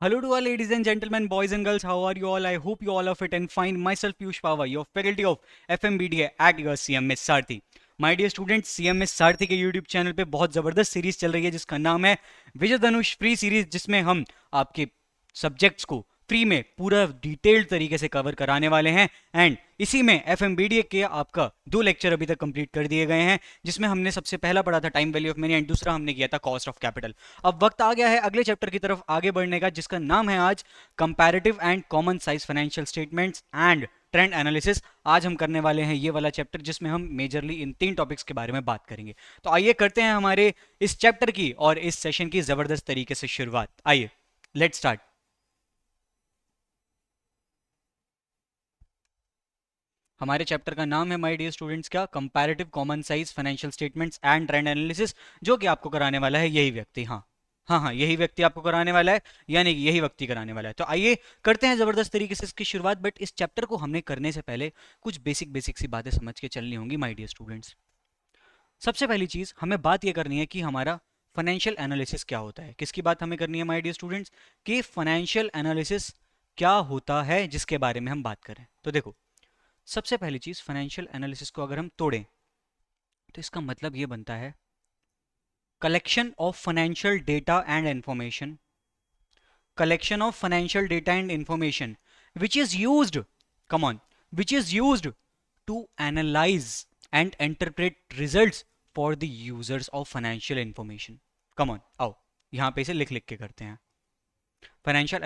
Hello to all ladies and gentlemen, boys and girls. How are you all? I hope you all are fit and fine. Myself Piyush Pawar, your faculty of FMBDA at your CMS Sarthi. My dear students, CMS Sarthi के YouTube channel पे बहुत ज़बरदस्त series चल रही है जिसका नाम है विजय धनुष फ्री सीरीज, जिसमें हम आपके सब्जेक्ट्स को फ्री में पूरा डिटेल्ड तरीके से कवर कराने वाले हैं। एंड इसी में एफएमबीडीए के आपका 2 लेक्चर अभी तक कंप्लीट कर दिए गए हैं, जिसमें हमने सबसे पहला पढ़ा था time value of money and दूसरा हमने किया था कॉस्ट ऑफ कैपिटल। अब वक्त आ गया है अगले चैप्टर की तरफ आगे बढ़ने का, जिसका नाम है आज comparative and common size financial statements and trend analysis. आज हम करने वाले हैं ये वाला चैप्टर, जिसमें हम मेजरली इन 3 टॉपिक्स के बारे में बात करेंगे। तो आइए करते हैं हमारे इस चैप्टर की और इस सेशन की जबरदस्त तरीके से शुरुआत। आइए लेट्स स्टार्ट। हमारे चैप्टर का नाम है माय डियर स्टूडेंट्स क्या, comparative common size financial statements and trend analysis, जो कि आपको कराने वाला है यही व्यक्ति। हाँ, यही व्यक्ति आपको कराने वाला है, यानी कि यही व्यक्ति कराने वाला है। तो आइए करते हैं जबरदस्त तरीके से इसकी शुरुआत। बट इस चैप्टर को हमने करने से पहले कुछ बेसिक बेसिक सी बातें समझ के चलनी होंगी माय डियर स्टूडेंट्स। सबसे पहली चीज हमें बात यह करनी है कि हमारा फाइनेंशियल एनालिसिस क्या होता है। किसकी बात हमें करनी है माय डियर स्टूडेंट्स, कि फाइनेंशियल एनालिसिस क्या होता है, जिसके बारे में हम बात करें। तो देखो, सबसे पहली चीज फाइनेंशियल एनालिसिस को अगर हम तोड़ें तो इसका मतलब ये बनता है collection of financial data and information, collection of financial data and information which is used, come on, which is used to analyze and interpret results for the users of financial information। come on, आओ यहां पे इसे लिख लिख के करते हैं। Financial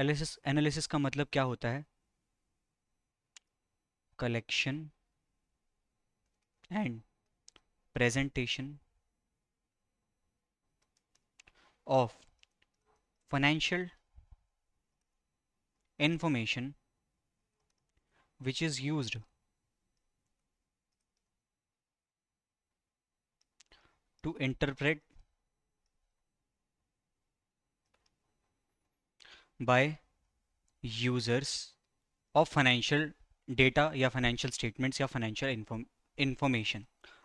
analysis का मतलब क्या होता है, collection and presentation of financial information which is used to interpret by users of financial data या financial statements या financial information।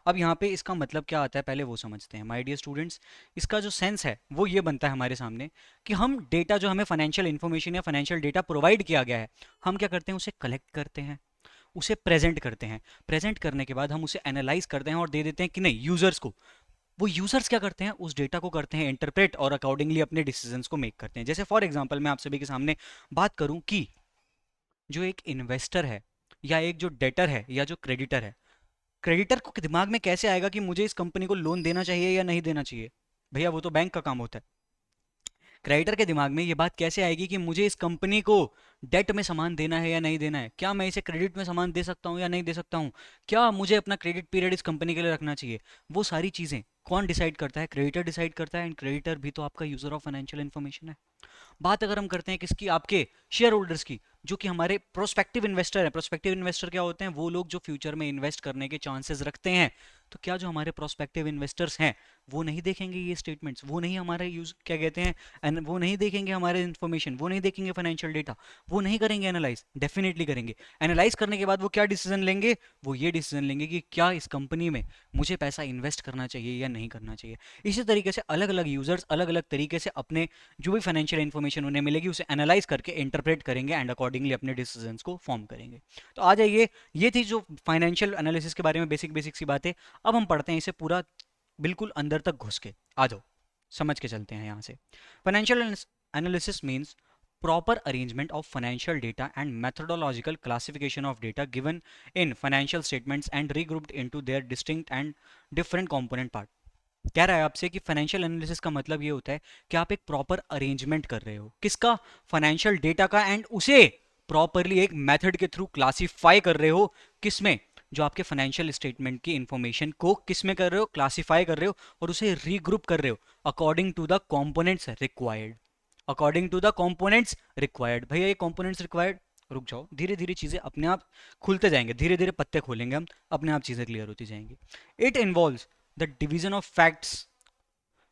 अब यहाँ पे इसका मतलब क्या आता है पहले वो समझते हैं माय डियर स्टूडेंट्स। इसका जो सेंस है वो ये बनता है हमारे सामने कि हम डेटा जो हमें फाइनेंशियल इन्फॉर्मेशन या फाइनेंशियल डेटा प्रोवाइड किया गया है, हम क्या करते हैं, उसे कलेक्ट करते हैं, उसे प्रेजेंट करते हैं। प्रेजेंट करने के बाद हम उसे एनालाइज करते हैं और दे देते हैं कि नहीं यूजर्स को। वो यूजर्स क्या करते हैं, उस डेटा को करते हैं इंटरप्रेट और अकॉर्डिंगली अपने डिसीजंस को मेक करते हैं। जैसे फॉर एग्जांपल मैं आप सभी के सामने बात करूं कि जो एक इन्वेस्टर है या एक जो डेटर है या जो क्रेडिटर है, क्रेडिटर को दिमाग में कैसे आएगा कि मुझे इस कंपनी को लोन देना चाहिए या नहीं देना चाहिए? भैया वो तो बैंक का काम होता है। क्रेडिटर के दिमाग में ये बात कैसे आएगी कि मुझे इस कंपनी को डेट में सामान देना है या नहीं देना है, क्या मैं इसे क्रेडिट में सामान दे सकता हूँ या नहीं दे सकता हूँ, क्या मुझे अपना क्रेडिट पीरियड इस कंपनी के लिए रखना चाहिए। वो सारी चीज़ें कौन डिसाइड करता है? क्रेडिटर डिसाइड करता है। एंड क्रेडिटर भी तो आपका यूजर ऑफ फाइनेंशियल इन्फॉर्मेशन है। बात अगर हम करते हैं किसकी, आपके शेयर होल्डर्स की, जो कि हमारे प्रोस्पेक्टिव इन्वेस्टर हैं। प्रोस्पेक्टिव इन्वेस्टर क्या होते हैं? वो लोग जो फ्यूचर में इन्वेस्ट करने के चांसेस रखते हैं। तो क्या जो हमारे प्रोस्पेक्टिव इन्वेस्टर्स हैं वो नहीं देखेंगे ये स्टेटमेंट्स, वो नहीं हमारे यूज क्या कहते हैं, एंड वो नहीं देखेंगे हमारे इन्फॉर्मेशन, वो नहीं देखेंगे फाइनेंशियल डेटा, वो नहीं करेंगे एनालाइज? डेफिनेटली करेंगे। एनालाइज करने के बाद वो क्या डिसीजन लेंगे? वो ये डिसीजन लेंगे कि क्या इस कंपनी में मुझे पैसा इन्वेस्ट करना चाहिए या नहीं करना चाहिए। इसी तरीके से अलग अलग यूजर्स अलग अलग तरीके से अपने जो भी फाइनेंशियल इन्फॉर्मेशन उन्हें मिलेगी उसे एनालाइज करके इंटरप्रेट करेंगे एंड अकॉर्डिंगली अपने डिसीजंस को फॉर्म करेंगे। तो आ जाइए, ये थी जो फाइनेंशियल एनालिसिस के बारे में बेसिक बेसिक सी बातें। अब हम पढ़ते हैं इसे पूरा बिल्कुल अंदर तक घुस के। आ जाओ समझ के चलते हैं यहाँ से। Financial analysis means proper arrangement of financial data and methodological classification of data given in financial statements and regrouped into their distinct and different component part। कह रहा है आपसे कि फाइनेंशियल एनालिसिस का मतलब ये होता है कि आप एक प्रॉपर अरेंजमेंट कर रहे हो किसका, फाइनेंशियल डेटा का, एंड उसे प्रॉपरली एक मेथड के थ्रू क्लासिफाई कर रहे हो। किसमें? जो आपके फाइनेंशियल स्टेटमेंट की इंफॉर्मेशन को किसमें कर रहे हो, क्लासिफाई कर रहे हो और उसे रीग्रुप कर रहे हो according to the components required. According to the components required. भैया ये कंपोनेंट्स रिक्वायर्ड, रुक जाओ, धीरे धीरे चीजें अपने आप खुलते जाएंगे, धीरे धीरे पत्ते खोलेंगे हम, अपने आप चीजें क्लियर होती जाएंगी। It involves the division of facts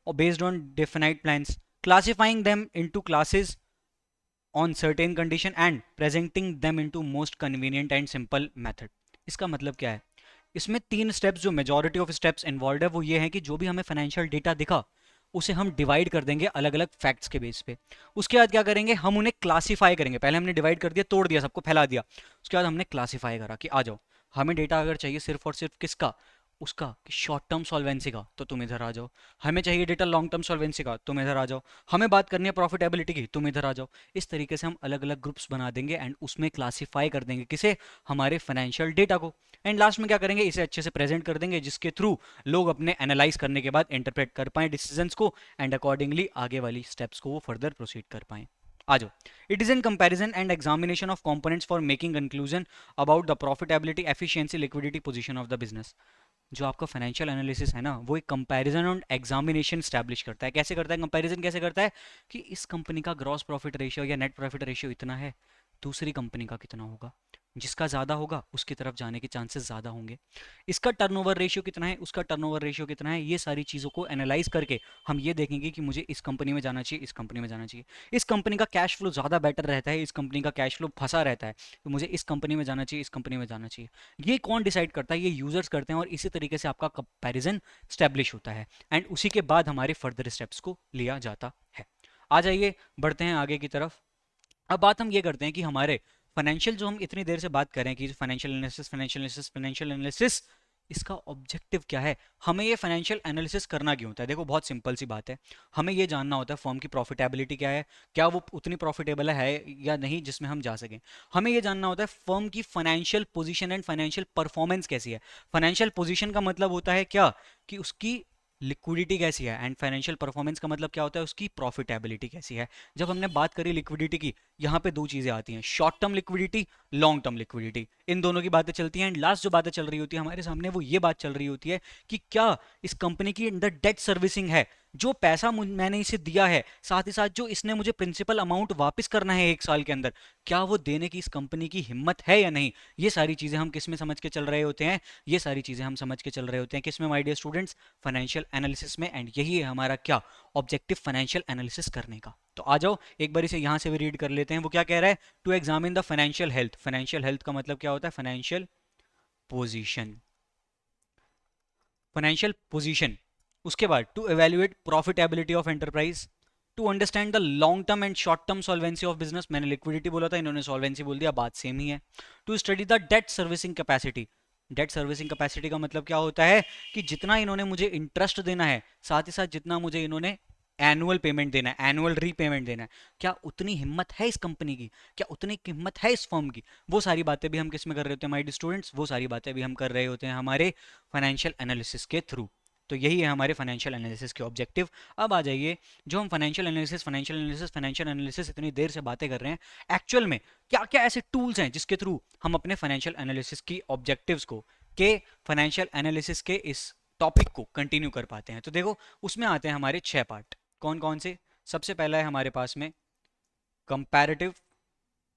or based on definite plans, classifying them into classes on certain condition and presenting them into most convenient and simple method। इसका मतलब क्या है? इसमें 3 स्टेप्स जो मेजॉरिटी ऑफ स्टेप्स इन्वॉल्व है वो ये है कि जो भी हमें फाइनेंशियल डेटा दिखा उसे हम डिवाइड कर देंगे अलग अलग फैक्ट्स के बेस पे। उसके बाद क्या करेंगे, हम उन्हें क्लासीफाई करेंगे। पहले हमने डिवाइड कर दिया, तोड़ दिया, सबको फैला दिया। उसके बाद हमने क्लासीफाई करा कि आ जाओ, हमें डेटा अगर चाहिए सिर्फ और सिर्फ किसका, उसका कि शॉर्ट टर्म सॉल्वेंसी का, तो तुम इधर आ जाओ। हमें चाहिए डेटा लॉन्ग टर्म सॉल्वेंसी का, तुम इधर आ जाओ। हमें बात करनी है प्रॉफिटेबिलिटी की, तुम इधर आ जाओ। इस तरीके से हम अलग अलग ग्रुप्स बना देंगे एंड उसमें क्लासीफाई कर देंगे किसे, हमारे फाइनेंशियल डेटा को। एंड लास्ट में क्या करेंगे, इसे अच्छे से प्रेजेंट कर देंगे जिसके थ्रू लोग अपने एनालाइज करने के बाद इंटरप्रेट कर पाएं डिसीजंस को एंड अकॉर्डिंगली आगे वाली स्टेप्स को वो फर्दर प्रोसीड कर पाएं। आ जाओ। It is in comparison and examination of components for making conclusion about the profitability, efficiency, liquidity, position of the business. जो आपका फाइनेंशियल एनालिसिस है ना, वो एक कंपैरिजन और एग्जामिनेशन स्टैब्लिश करता है। कैसे करता है कंपैरिजन, कैसे करता है कि इस कंपनी का ग्रॉस प्रॉफिट रेशियो या नेट प्रॉफिट रेशियो इतना है, दूसरी कंपनी का कितना होगा, जिसका ज़्यादा होगा उसकी तरफ जाने के चांसेस ज़्यादा होंगे। इसका टर्नओवर रेशियो कितना है, उसका टर्नओवर रेशियो कितना है, ये सारी चीज़ों को एनालाइज करके हम ये देखेंगे कि मुझे इस कंपनी में जाना चाहिए, इस कंपनी में जाना चाहिए। इस कंपनी का कैश फ्लो ज़्यादा बेटर रहता है, इस कंपनी का कैश फ्लो फंसा रहता है, तो मुझे इस कंपनी में जाना चाहिए, इस कंपनी में जाना चाहिए। ये कौन डिसाइड करता है, ये यूजर्स करते हैं। और इसी तरीके से आपका कंपैरिजन स्टैब्लिश होता है एंड उसी के बाद हमारे फर्दर स्टेप्स को लिया जाता है। आ जाइए, बढ़ते हैं आगे की तरफ। अब बात हम ये करते हैं कि हमारे फाइनेंशियल, जो हम इतनी देर से बात कर रहे हैं कि financial analysis, financial analysis, financial analysis, इसका ऑब्जेक्टिव क्या है, हमें ये फाइनेंशियल एनालिसिस करना क्यों होता है। देखो बहुत सिंपल सी बात है, हमें ये जानना होता है फर्म की प्रॉफिटेबिलिटी क्या है, क्या वो उतनी प्रॉफिटेबल है या नहीं जिसमें हम जा सकें। हमें ये जानना होता है फर्म की financial position and financial performance कैसी है। फाइनेंशियल पोजीशन का मतलब होता है क्या, कि उसकी लिक्विडिटी कैसी है, एंड फाइनेंशियल परफॉर्मेंस का मतलब क्या होता है, उसकी प्रॉफिटेबिलिटी कैसी है। जब हमने बात करी लिक्विडिटी की, यहाँ पे दो चीजें आती हैं, short term liquidity, long term liquidity. इन दोनों की बातें चलती हैं एंड लास्ट जो बातें चल रही होती है हमारे सामने, वो ये बात चल रही होती है कि क्या इस कंपनी की अंदर डेट सर्विसिंग है, जो पैसा मैंने इसे दिया है, साथ ही साथ जो इसने मुझे प्रिंसिपल अमाउंट वापस करना है 1 साल के अंदर, क्या वो देने की इस कंपनी की हिम्मत है या नहीं। ये सारी चीजें हम किस में समझ के चल रहे होते हैं, ये सारी चीजें हम समझ के चल रहे होते हैं किस में my dear students, financial analysis में। एंड यही है हमारा क्या ऑब्जेक्टिव फाइनेंशियल एनालिसिस करने का। तो आ जाओ एक बार इसे यहां से भी रीड कर लेते हैं। वो क्या कह रहा है, to examine the financial health. Financial health का मतलब क्या होता है, फाइनेंशियल पोजीशन, फाइनेंशियल पोजीशन। उसके बाद to evaluate profitability of enterprise, to understand the long term and short term solvency of business. मैंने लिक्विडिटी बोला था, इन्होंने सॉल्वेंसी बोल दिया, बात सेम ही है। To study the debt servicing capacity. Debt servicing capacity का मतलब क्या होता है कि जितना इन्होंने मुझे इंटरेस्ट देना है, साथ ही साथ जितना मुझे इन्होंने एनुअल पेमेंट देना है, एनुअल रीपेमेंट देना है, क्या उतनी हिम्मत है इस कंपनी की, क्या उतनी हिम्मत है इस फर्म की। वो सारी बातें भी हम किस में कर रहे होते हैं माय डियर स्टूडेंट्स, वो सारी बातें भी हम कर रहे होते हैं हमारे फाइनेंशियल एनालिसिस के थ्रू। तो यही है हमारे फाइनेंशियल एनालिसिस के ऑब्जेक्टिव। अब आ जाइए, जो हम financial analysis financial analysis financial analysis इतनी देर से बातें कर रहे हैं, एक्चुअल में क्या क्या ऐसे टूल्स हैं जिसके थ्रू हम अपने फाइनेंशियल एनालिसिस की ऑब्जेक्टिव्स को, के फाइनेंशियल एनालिसिस के इस टॉपिक को कंटिन्यू कर पाते हैं। तो देखो उसमें आते हैं हमारे 6 पार्ट। कौन कौन से, सबसे पहला है हमारे पास में कंपैरेटिव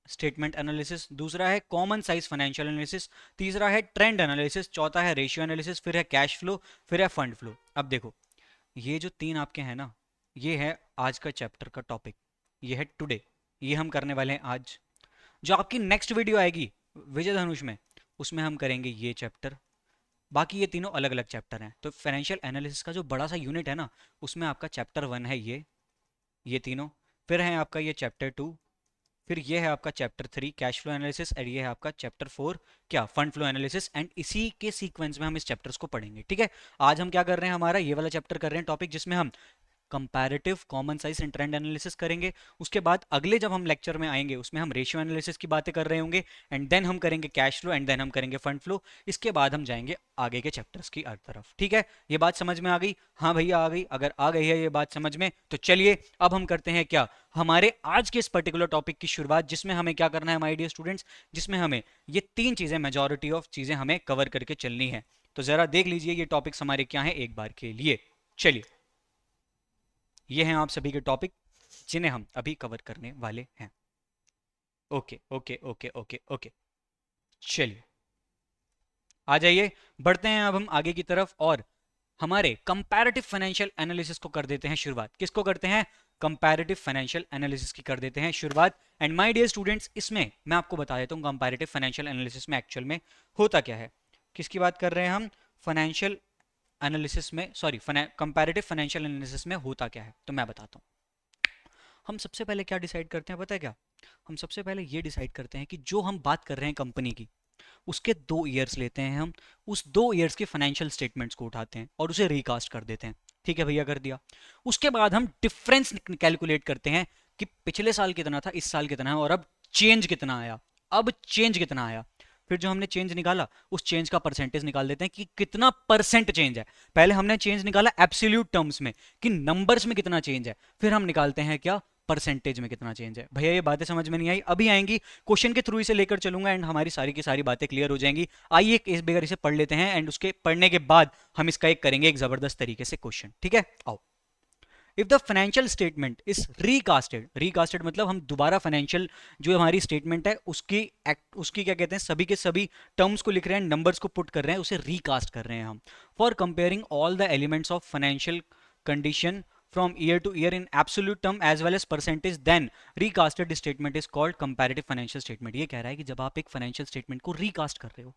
स्टेटमेंट एनालिसिस, दूसरा है कॉमन साइज फाइनेंशियल एनालिसिस, तीसरा है ट्रेंड एनालिसिस, चौथा है रेशियो एनालिसिस, फिर है कैश फ्लो, फिर है फंड फ्लो। अब देखो ये जो 3 आपके हैं ना, ये है आज का चैप्टर का टॉपिक, ये है टुडे, ये हम करने वाले हैं आज। जो आपकी नेक्स्ट वीडियो आएगी विजय धनुष में, उसमें हम करेंगे ये चैप्टर। बाकी ये तीनों अलग अलग चैप्टर हैं। तो फाइनेंशियल एनालिसिस का जो बड़ा सा यूनिट है ना, उसमें आपका चैप्टर 1 है ये तीनों, फिर है आपका ये चैप्टर 2, फिर ये है आपका चैप्टर 3 कैश फ्लो एनालिसिस, और ये है आपका चैप्टर 4 क्या फंड फ्लो एनालिसिस। एंड इसी के सीक्वेंस में हम इस चैप्टर्स को पढ़ेंगे, ठीक है। आज हम क्या कर रहे हैं, हमारा ये वाला चैप्टर कर रहे हैं टॉपिक, जिसमें हम comparative common size and trend analysis करेंगे। उसके बाद अगले जब हम लेक्चर में आएंगे उसमें हम रेशियो एनालिसिस की बातें कर रहे होंगे, एंड देन हम करेंगे कैश फ्लो, एंड देन हम करेंगे फंड फ्लो। इसके बाद हम जाएंगे आगे के चैप्टर्स की तरफ, ठीक है। ये बात समझ में आ गई, हाँ भैया आ गई। अगर आ गई है ये बात समझ में, तो चलिए अब हम करते हैं क्या, हमारे आज के इस पर्टिकुलर टॉपिक की शुरुआत, जिसमें हमें क्या करना है माय डियर स्टूडेंट्स, जिसमें हमें ये 3 चीजें, मेजॉरिटी ऑफ चीजें हमें कवर करके चलनी है। तो जरा देख लीजिए ये टॉपिक्स हमारे क्या हैं एक बार के लिए। चलिए ये हैं आप सभी के टॉपिक जिन्हें हम अभी कवर करने वाले हैं। Okay okay okay okay okay, चलिए आ जाइए, बढ़ते हैं अब हम आगे की तरफ और हमारे कंपैरेटिव फाइनेंशियल एनालिसिस को कर देते हैं शुरुआत। किसको करते हैं, कंपैरेटिव फाइनेंशियल एनालिसिस की कर देते हैं शुरुआत। एंड माय डियर स्टूडेंट्स, इसमें मैं आपको बता देता हूं कंपैरेटिव फाइनेंशियल एनालिसिस में एक्चुअल में होता क्या है। किसकी बात कर रहे हैं हम, फाइनेंशियल एनालिसिस में, सॉरी, कंपैरेटिव फाइनेंशियल एनालिसिस में होता क्या है, तो मैं बताता हूँ। हम सबसे पहले क्या डिसाइड करते हैं पता है क्या? हम सबसे पहले ये डिसाइड करते हैं कि जो हम बात कर रहे हैं कंपनी की, उसके 2 ईयर्स लेते हैं हम, उस 2 ईयर्स के फाइनेंशियल स्टेटमेंट्स को उठाते हैं और उसे रिकास्ट कर देते हैं। ठीक है भैया, कर दिया। उसके बाद हम डिफरेंस कैलकुलेट करते हैं कि पिछले साल कितना था, इस साल कितना है, और अब चेंज कितना आया, अब चेंज कितना आया। फिर जो हमने चेंज निकाला, उस चेंज का परसेंटेज निकाल देते हैं कि कितना परसेंट चेंज है। पहले हमने चेंज निकाला एब्सोल्यूट टर्म्स में कि नंबर्स में कितना चेंज है, फिर हम निकालते हैं क्या, परसेंटेज में कितना चेंज है। भैया ये बातें समझ में नहीं आई, अभी आएंगी, क्वेश्चन के थ्रू इसे लेकर चलूंगा एंड हमारी सारी की सारी बातें क्लियर हो जाएंगी। आइए इस बेगर इसे पढ़ लेते हैं एंड उसके पढ़ने के बाद हम इसका एक करेंगे एक जबरदस्त तरीके से क्वेश्चन। ठीक है, आओ। If the financial statement is recasted, recasted मतलब हम दोबारा फाइनेंशियल जो हमारी स्टेटमेंट है उसकी उसकी क्या कहते हैं, सभी के सभी टर्म्स को लिख रहे हैं, नंबर्स को पुट कर रहे हैं, उसे रिकास्ट कर रहे हैं हम, for comparing all the elements of financial condition from year to year in absolute term as well as percentage, then recasted statement is called comparative financial statement। ये कह रहा है कि जब आप एक फाइनेंशियल स्टेटमेंट को रिकास्ट कर रहे हो,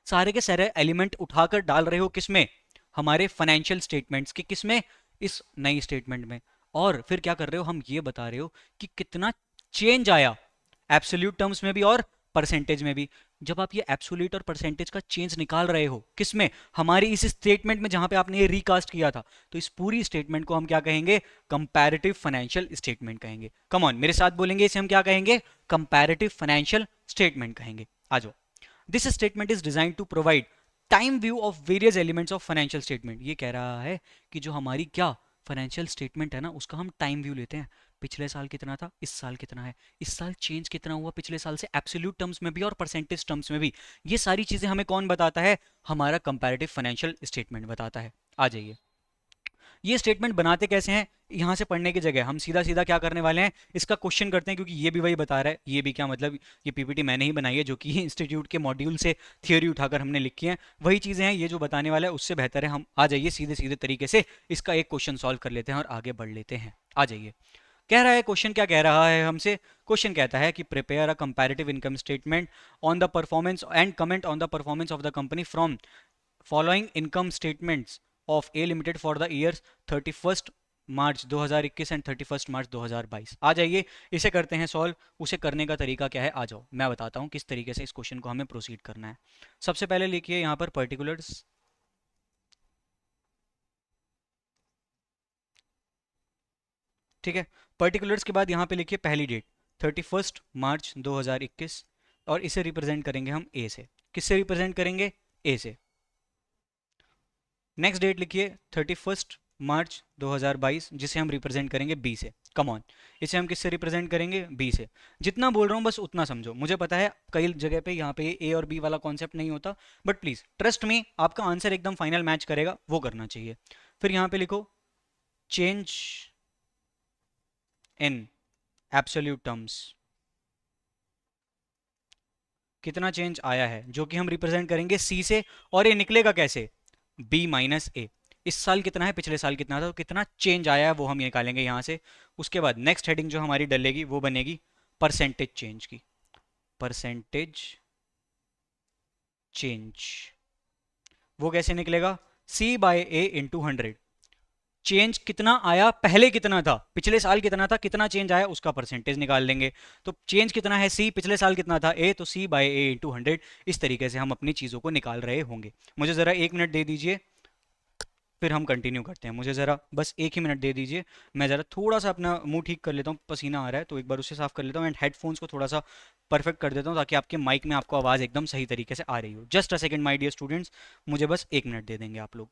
सारे के सारे एलिमेंट उठाकर डाल रहे हो किसमें, हमारे फाइनेंशियल स्टेटमेंट्स के, किसमें, इस नई स्टेटमेंट में, और फिर क्या कर रहे हो, हम ये बता रहे हो कि कितना चेंज आया एब्सोल्यूट टर्म्स में भी और परसेंटेज में भी। जब आप ये एब्सोल्यूट और परसेंटेज का चेंज निकाल रहे हो किसमें, हमारी इस स्टेटमेंट में जहां पे आपने ये रिकास्ट किया था, तो इस पूरी स्टेटमेंट को हम क्या कहेंगे, कंपैरेटिव फाइनेंशियल स्टेटमेंट कहेंगे। कम ऑन, मेरे साथ बोलेंगे, इसे हम क्या कहेंगे, कंपैरेटिव फाइनेंशियल स्टेटमेंट कहेंगे। आ जाओ। This statement is design to provide time view of various elements of financial statement. ये कह रहा है कि जो हमारी क्या फाइनेंशियल स्टेटमेंट है ना, उसका हम टाइम व्यू लेते हैं। पिछले साल कितना था, इस साल कितना है, इस साल चेंज कितना हुआ पिछले साल से, एब्सोल्यूट टर्म्स में भी और परसेंटेज टर्म्स में भी। ये सारी चीजें हमें कौन बताता है, हमारा कंपैरेटिव फाइनेंशियल स्टेटमेंट बताता है। आ जाइए, ये स्टेटमेंट बनाते कैसे हैं, यहां से पढ़ने की जगह हम सीधा सीधा क्या करने वाले हैं, इसका क्वेश्चन करते हैं, क्योंकि ये भी वही बता रहा है। ये भी क्या मतलब, ये पीपीटी मैंने ही बनाई है, जो कि इंस्टीट्यूट के मॉड्यूल से थियोरी उठाकर हमने लिखी है, वही चीज़ें हैं। ये जो बताने वाला है उससे बेहतर है हम आ जाइए सीधे सीधे तरीके से इसका एक क्वेश्चन सॉल्व कर लेते हैं और आगे बढ़ लेते हैं। आ जाइए, कह रहा है क्वेश्चन, क्या कह रहा है हमसे, क्वेश्चन कहता है कि prepare a comparative income statement on the performance and comment on the performance of the company from following income statements of A limited for the years 31 March 2021 and 31 मार्च 2022। आ जाइए, इसे करते हैं सॉल्व। उसे करने का तरीका क्या है, आ जाओ मैं बताता हूँ किस तरीके से इस क्वेश्चन को हमें प्रोसीड करना है। सबसे पहले लिखिए यहाँ पर पर्टिकुलर्स, ठीक है। पर्टिकुलर्स के बाद यहाँ पे लिखिए पहली डेट 31 मार्च 2021, और इसे रिप्रेजेंट करेंगे हम ए से। किससे रिप्रेजेंट करेंगे, ए से। नेक्स्ट डेट लिखिए 31 मार्च 2022, जिसे हम रिप्रेजेंट करेंगे बी से। कम ऑन, इसे हम किससे रिप्रेजेंट करेंगे, बी से। जितना बोल रहा हूँ बस उतना समझो, मुझे पता है कई जगह पे यहाँ पे ए और बी वाला कॉन्सेप्ट नहीं होता, बट प्लीज ट्रस्ट मी, आपका आंसर एकदम फाइनल मैच करेगा, वो करना चाहिए। फिर यहाँ पे लिखो चेंज इन एब्सोल्यूट टर्म्स, कितना चेंज आया है, जो कि हम रिप्रेजेंट करेंगे सी से। और ये निकलेगा कैसे, बी माइनस ए। इस साल कितना है, पिछले साल कितना था, तो कितना चेंज आया है वो हम निकालेंगे यहाँ से। उसके बाद नेक्स्ट हेडिंग जो हमारी डलेगी वो बनेगी परसेंटेज चेंज की, परसेंटेज चेंज। वो कैसे निकलेगा, सी बाय ए इंटू 100। चेंज कितना आया, पहले कितना था, पिछले साल कितना था, कितना चेंज आया उसका परसेंटेज निकाल लेंगे। तो चेंज कितना है सी, पिछले साल कितना था ए, तो सी बाय ए इंटू 100। इस तरीके से हम अपनी चीज़ों को निकाल रहे होंगे। मुझे ज़रा 1 मिनट दे दीजिए, फिर हम कंटिन्यू करते हैं। मुझे ज़रा बस 1 ही मिनट दे दीजिए, मैं ज़रा थोड़ा सा अपना मुंह ठीक कर लेता हूँ, पसीना आ रहा है, तो एक बार उसे साफ कर लेता हूँ एंड हेडफोन्स को थोड़ा सा परफेक्ट कर देता हूँ, ताकि आपके माइक में आपको आवाज़ एकदम सही तरीके से आ रही हो। Just a second my dear students, मुझे बस 1 मिनट दे देंगे आप लोग।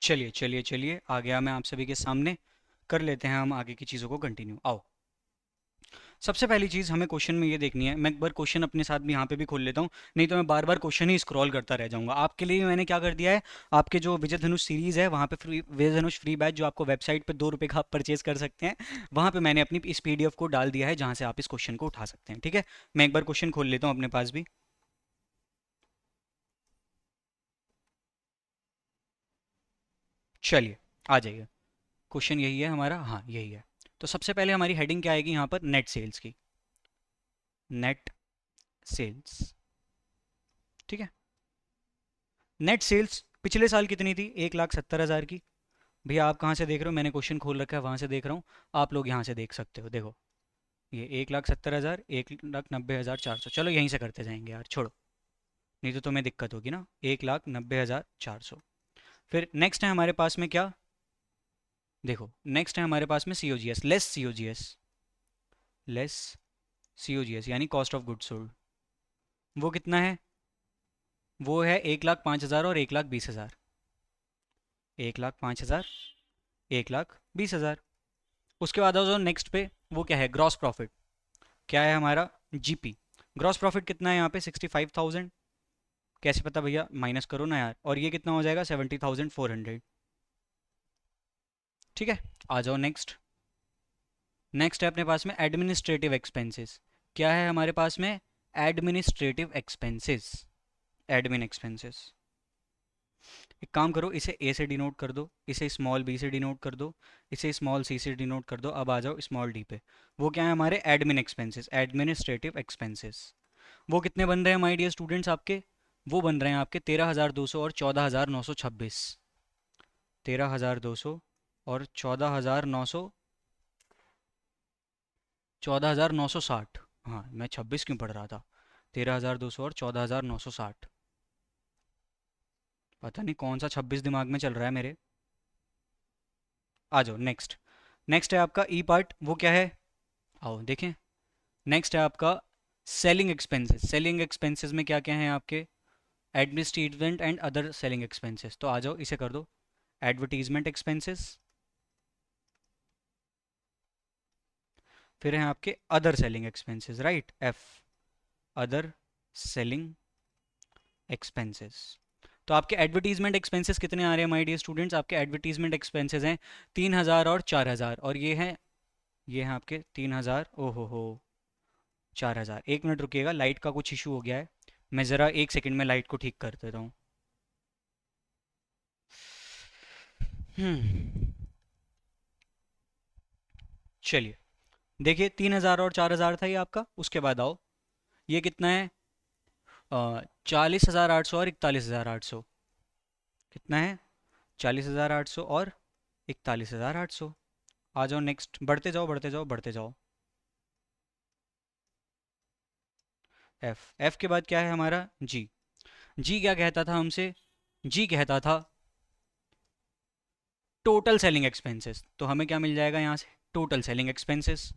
चलिए चलिए चलिए, आ गया मैं आप सभी के सामने। कर लेते हैं हम आगे की चीज़ों को कंटिन्यू। आओ, सबसे पहली चीज़ हमें क्वेश्चन में ये देखनी है। मैं एक बार क्वेश्चन अपने साथ भी यहाँ पे भी खोल लेता हूँ, नहीं तो मैं बार बार क्वेश्चन ही स्क्रॉल करता रह जाऊँगा। आपके लिए मैंने क्या कर दिया है, आपके जो विजय धनुष सीरीज़ है वहाँ पे फ्री विजय धनुष फ्री बैच जो आपको वेबसाइट पे 2 रुपये का आप परचेज कर सकते हैं, वहाँ पे मैंने अपनी इस PDF को डाल दिया है जहाँ से आप इस क्वेश्चन को उठा सकते हैं। ठीक है, मैं एक बार क्वेश्चन खोल लेता हूँ अपने पास भी। चलिए, आ जाइए। क्वेश्चन यही है हमारा, हाँ यही है। तो सबसे पहले हमारी हेडिंग क्या आएगी यहाँ पर, नेट सेल्स की, नेट सेल्स। ठीक है, नेट सेल्स पिछले साल कितनी थी, 1,70,000 की। भैया आप कहाँ से देख रहे हो, मैंने क्वेश्चन खोल रखा है वहाँ से देख रहा हूँ, आप लोग यहाँ से देख सकते हो। देखो, ये 1,70,000, 1,90,400, चलो यहीं से करते जाएंगे यार, छोड़ो, नहीं तो तुम्हें दिक्कत होगी ना। 1,90,400। फिर नेक्स्ट है हमारे पास में क्या, देखो नेक्स्ट है हमारे पास में COGS, less COGS, less COGS यानी कॉस्ट ऑफ गुड सोल्ड। वो कितना है, वो है 1,05,000 और 1,20,000। 1,05,000, 1,20,000। उसके बाद आ जाओ नेक्स्ट पे, वो क्या है, ग्रॉस प्रॉफिट। क्या है हमारा, GP। ग्रॉस प्रॉफिट कितना है यहाँ पे, 65,000। कैसे पता भैया, माइनस करो ना यार। और ये कितना हो जाएगा, 70,400। ठीक है, आ जाओ नेक्स्ट। नेक्स्ट है अपने पास में एडमिनिस्ट्रेटिव एक्सपेंसेस। क्या है हमारे पास में, एडमिनिस्ट्रेटिव एक्सपेंसेस, एडमिन एक्सपेंसेस। एक काम करो, इसे ए से डिनोट कर दो, इसे स्मॉल बी से डिनोट कर दो, इसे स्मॉल सी से डिनोट कर दो। अब आ जाओ स्मॉल डी पे। वो क्या है हमारे, एडमिन एक्सपेंसेस, एडमिनिस्ट्रेटिव एक्सपेंसेस। वो कितने बन रहे हैं माय डियर स्टूडेंट्स आपके, वो बन रहे हैं आपके 13,200 और 14,926। 13,200 और 14,960। हाँ मैं 26 क्यों पढ़ रहा था, 13,200 और 14,960। पता नहीं कौन सा 26 दिमाग में चल रहा है मेरे। आ जाओ नेक्स्ट। नेक्स्ट है आपका ई पार्ट, वो क्या है, आओ देखें। नेक्स्ट है आपका सेलिंग एक्सपेंसेस। सेलिंग एक्सपेंसेस में क्या क्या है आपके, administrative and other selling expenses. तो आ जाओ इसे कर दो, एडवर्टीजमेंट एक्सपेंसेस। फिर हैं आपके other selling expenses, right, F, other selling expenses. तो आपके एडवर्टीजमेंट एक्सपेंसेस कितने आ रहे हैं माय डियर स्टूडेंट्स, आपके एडवर्टीजमेंट एक्सपेंसेस हैं 3,000 और 4,000। और ये हैं आपके 3,000, ओ हो 4,000। एक मिनट रुकिएगा, लाइट का कुछ इशू हो गया है, मैं ज़रा एक सेकंड में लाइट को ठीक कर देता हूँ। चलिए, देखिए 3,000 और 4,000 था ये आपका। उसके बाद आओ, ये कितना है, 40,800 और 41,800। कितना है, 40,800 और 41,800। आ जाओ नेक्स्ट, बढ़ते जाओ बढ़ते जाओ बढ़ते जाओ। एफ के बाद क्या है हमारा, जी क्या कहता था हमसे, जी कहता था टोटल सेलिंग एक्सपेंसेस। तो हमें क्या मिल जाएगा यहाँ से, total selling expenses,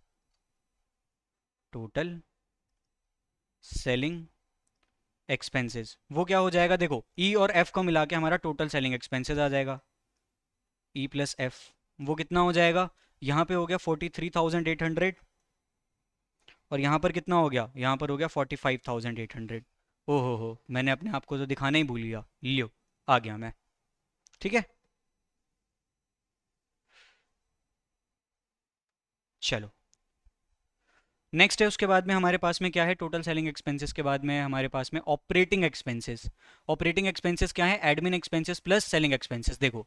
total selling expenses. वो क्या हो जाएगा, देखो ई और एफ को मिला के हमारा टोटल सेलिंग एक्सपेंसेस आ जाएगा, ई प्लस एफ। वो कितना हो जाएगा, यहाँ पे हो गया 43,800, और यहाँ पर कितना हो गया, यहाँ पर हो गया 45,800। ओहो हो, मैंने अपने आप को तो दिखाना ही भूल गया, लियो आ गया मैं। ठीक है, चलो नेक्स्ट है। उसके बाद में हमारे पास में क्या है, टोटल सेलिंग एक्सपेंसेस के बाद में हमारे पास में ऑपरेटिंग एक्सपेंसेस। ऑपरेटिंग एक्सपेंसेस क्या है, admin expenses plus selling expenses. देखो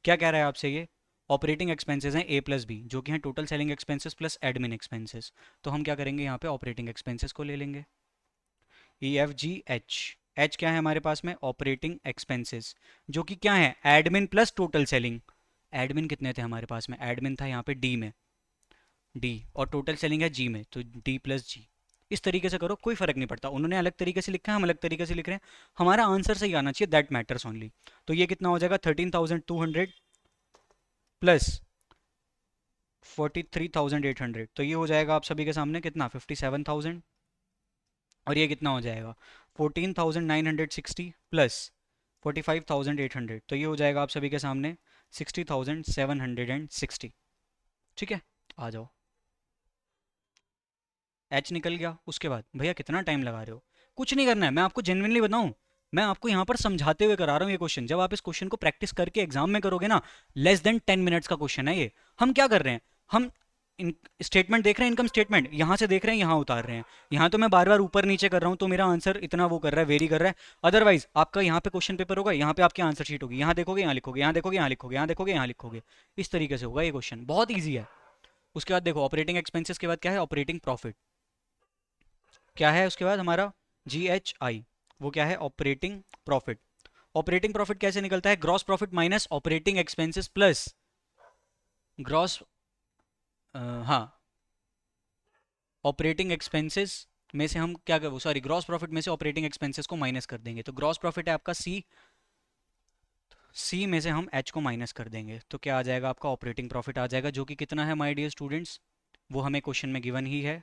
क्या कह रहा है आपसे ये, ऑपरेटिंग एक्सपेंसेस हैं A प्लस बी, जो कि हैं total selling expenses plus admin expenses. तो हम क्या करेंगे, यहाँ पे ऑपरेटिंग एक्सपेंसेस को ले लेंगे, EFGH। एच क्या है हमारे पास में, ऑपरेटिंग एक्सपेंसेस, जो कि क्या है, admin plus total selling. Admin कितने थे हमारे पास में, एडमिन था यहाँ पे D में, D, और टोटल सेलिंग है G में, तो D प्लस G। इस तरीके से करो, कोई फर्क नहीं पड़ता, उन्होंने अलग तरीके से लिखा है, हम अलग तरीके से लिख रहे हैं, हमारा आंसर सही आना चाहिए, दैट मैटर्स ओनली। तो ये कितना हो जाएगा, 13,200 प्लस 43,800। तो ये हो जाएगा आप सभी के सामने कितना, 57,000। और ये कितना हो जाएगा, 14,960 प्लस 45,800। तो ये हो जाएगा आप सभी के सामने 60,760। ठीक है, आ जाओ। एच निकल गया, उसके बाद भैया कितना टाइम लगा रहे हो? कुछ नहीं करना है, मैं आपको जेन्युइनली बताऊं, मैं आपको यहाँ पर समझाते हुए करा रहा हूँ ये क्वेश्चन। जब आप इस क्वेश्चन को प्रैक्टिस करके एग्जाम में करोगे ना, लेस देन 10 मिनट्स का क्वेश्चन है ये। हम क्या कर रहे हैं, हम स्टेटमेंट देख रहे हैं, इनकम स्टेटमेंट यहाँ से देख रहे हैं, यहाँ उतार रहे हैं। यहाँ तो मैं बार बार ऊपर नीचे कर रहा हूँ, तो मेरा आंसर इतना वो कर रहा है, वेरी कर रहा है। अदरवाइज आपका यहाँ पे क्वेश्चन पेपर होगा, यहाँ पे आपकी आंसर शीट होगी, यहाँ देखोगे यहाँ लिखोगे, यहाँ देखोगे यहाँ लिखोगे, यहाँ देखोगे यहाँ लिखोगे। इस तरीके से होगा ये क्वेश्चन, बहुत ईजी है। उसके बाद देखो ऑपरेटिंग एक्सपेंसेस के बाद क्या है, ऑपरेटिंग प्रॉफिट। क्या है उसके बाद हमारा, GHI, वो क्या है, ऑपरेटिंग प्रॉफिट। ऑपरेटिंग प्रॉफिट कैसे निकलता है, gross profit minus operating expenses plus gross, हाँ, ऑपरेटिंग एक्सपेंसेस में से हम क्या कर, सॉरी, ग्रॉस प्रॉफिट में से ऑपरेटिंग एक्सपेंसेस को माइनस कर देंगे। तो ग्रॉस प्रॉफिट है आपका सी में से हम एच को माइनस कर देंगे, तो क्या आ जाएगा आपका, ऑपरेटिंग प्रॉफिट आ जाएगा, जो कि कितना है माय डियर स्टूडेंट्स, वो हमें क्वेश्चन में गिवन ही है,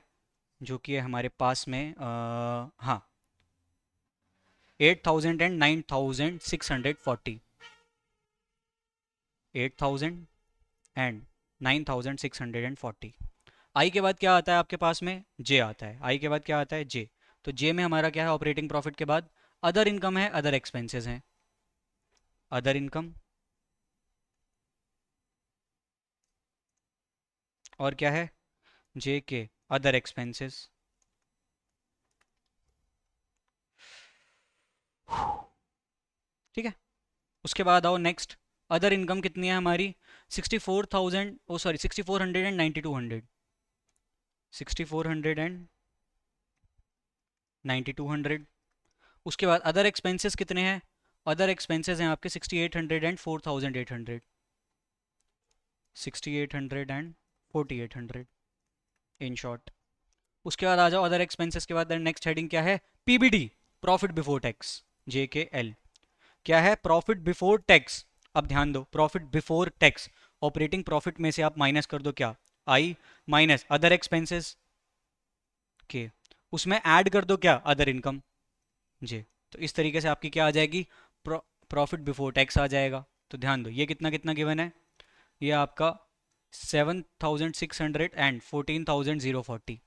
जो कि है हमारे पास में, हाँ, 8,000 एंड 9,640, 8,000 एंड 9,640। आई के बाद क्या आता है आपके पास में, जे आता है। आई के बाद क्या आता है, जे। तो जे में हमारा क्या है, ऑपरेटिंग प्रॉफिट के बाद अदर इनकम है, अदर एक्सपेंसेस हैं, अदर इनकम, और क्या है, जे के अदर एक्सपेंसेस। ठीक है, उसके बाद आओ नेक्स्ट, अदर इनकम कितनी है हमारी, 64,000, ओ सॉरी 6,400 एंड 9,200, 6,400 एंड 9,200। उसके बाद अदर एक्सपेंसेस कितने हैं, अदर एक्सपेंसेस हैं आपके 6,800 एंड 4,800, 6,800 एंड 4,800 इन शॉर्ट। उसके बाद आ जाओ अदर एक्सपेंसेस के बाद नेक्स्ट हेडिंग क्या है, PBT, profit before tax, JKL। क्या है, प्रॉफिट बिफोर टैक्स। अब ध्यान दो, profit before tax, operating profit में से आप माइनस कर दो क्या, आई, माइनस अदर एक्सपेंसेस के, उसमें ऐड कर दो क्या, अदर इनकम, जी। तो इस तरीके से आपकी क्या आ जाएगी, प्रॉफिट बिफोर टैक्स आ जाएगा। तो ध्यान दो ये कितना कितना गिवन है, ये आपका 7,600 एंड 14,040,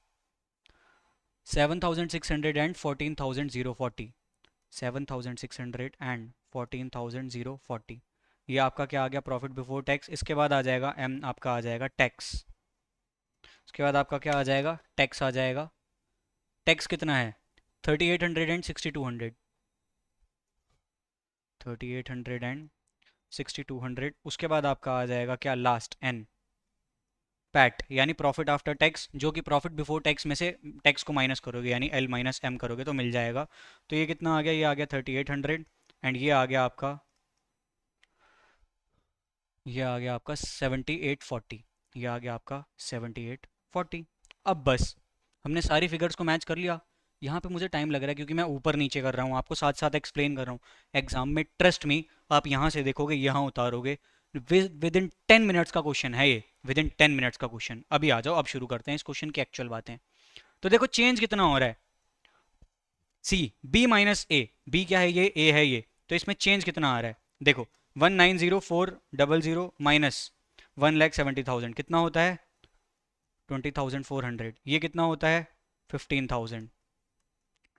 7,600 एंड 14,040, 7,600 एंड 14,040, ये आपका क्या आ गया, प्रॉफिट बिफोर टैक्स। इसके बाद आ जाएगा एम, आपका आ जाएगा टैक्स। उसके बाद आपका क्या आ जाएगा, टैक्स आ जाएगा। टैक्स कितना है, 3,800 एंड 6,200, 3,800 एंड 6,200। उसके बाद आपका आ जाएगा क्या, लास्ट एन, पैट, यानी प्रॉफिट आफ्टर टैक्स, जो कि प्रॉफिट बिफोर टैक्स में से टैक्स को माइनस करोगे, यानी एल माइनस एम करोगे तो मिल जाएगा। तो ये कितना आ गया, ये आ गया 3,800, एंड ये आ गया आपका, ये आ गया आपका 7,840, ये आ गया आपका 7,840। अब बस हमने सारी फिगर्स को मैच कर लिया। यहाँ पे मुझे टाइम लग रहा है क्योंकि मैं ऊपर नीचे कर रहा हूँ, आपको साथ साथ एक्सप्लेन कर रहा हूँ। एग्जाम में ट्रस्ट मी, आप यहाँ से देखोगे यहाँ उतारोगे, विद इन 10 मिनट्स का क्वेश्चन है ये, विद इन 10 मिनट्स का क्वेश्चन। अभी आ जाओ, अब शुरू करते हैं इस क्वेश्चन की एक्चुअल बातें। तो देखो चेंज कितना हो रहा है, सी, बी माइनस ए, बी क्या है, ये ए है ये, तो इसमें चेंज कितना आ रहा है, देखो 19,04,00 माइनस 1,70,000 कितना होता है, 20,400। ये कितना होता है, 15,000।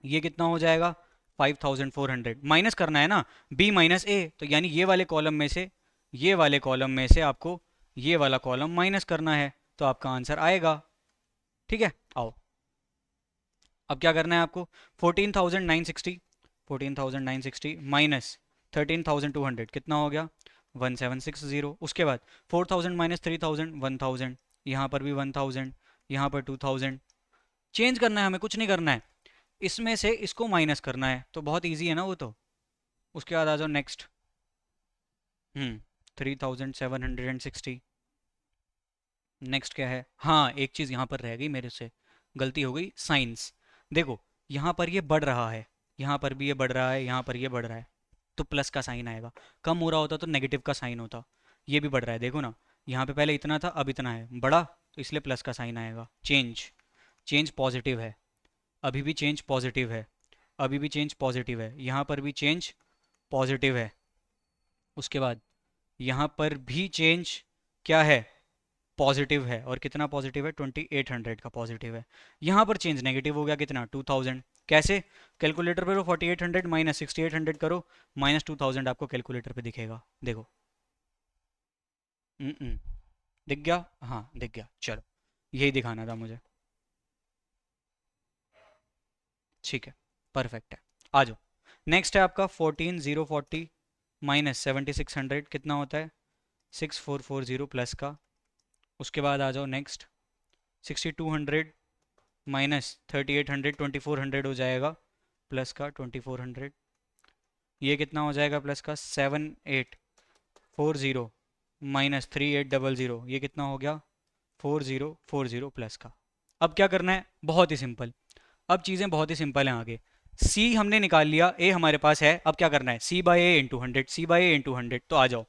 ये कितना हो जाएगा, 5,400। माइनस करना है ना, बी माइनस ए, तो यानी ये वाले कॉलम में से, ये वाले कॉलम में से आपको ये वाला कॉलम माइनस करना है, तो आपका आंसर आएगा। ठीक है, आओ अब क्या करना है आपको, 14,960, 14,960 माइनस 13,200 कितना हो गया, 1,760। उसके बाद 4,000 माइनस 3,000, 1,000, यहाँ पर भी 1,000, यहाँ पर 2,000। चेंज करना है हमें, कुछ नहीं करना है, इसमें से इसको माइनस करना है, तो बहुत इजी है ना वो तो। उसके बाद आ जाओ नेक्स्ट, 3,760। नेक्स्ट क्या है, हाँ एक चीज़ यहाँ पर रह गई मेरे से, गलती हो गई, साइंस। देखो यहाँ पर ये बढ़ रहा है, यहाँ पर भी ये बढ़ रहा है, यहाँ पर ये बढ़ रहा है, तो प्लस का साइन आएगा। कम हो रहा होता तो नेगेटिव का साइन होता। ये भी बढ़ रहा है, देखो ना, यहाँ पे पहले इतना था अब इतना है, बढ़ा, तो इसलिए प्लस का साइन आएगा। चेंज, चेंज पॉजिटिव है, अभी भी चेंज पॉजिटिव है, अभी भी चेंज पॉजिटिव है, यहाँ पर भी चेंज पॉजिटिव है। उसके बाद यहाँ पर भी चेंज क्या है, पॉजिटिव है, और कितना पॉजिटिव है, 2800 का पॉजिटिव है। यहाँ पर चेंज नेगेटिव हो गया, कितना, 2000। कैसे, कैलकुलेटर पे 4800 माइनस 6800 करो, माइनस 2000 आपको कैलकुलेटर पे दिखेगा, देखो। दिख गया, हाँ दिख गया, चलो यही दिखाना था मुझे। ठीक है, परफेक्ट है। आ जाओ, नेक्स्ट है आपका 14040 माइनस 7600, कितना होता है, 6440 प्लस का। उसके बाद आ जाओ नेक्स्ट, 6200 माइनस 3800, 2400 हो जाएगा, प्लस का 2400। ये कितना हो जाएगा प्लस का, 7840 माइनस 3800, ये कितना हो गया, 4040 प्लस का। अब क्या करना है, बहुत ही सिंपल, अब चीज़ें बहुत ही सिंपल हैं आगे। सी हमने निकाल लिया, ए हमारे पास है, अब क्या करना है, C by A into 100, C by A into 100। तो आ जाओ,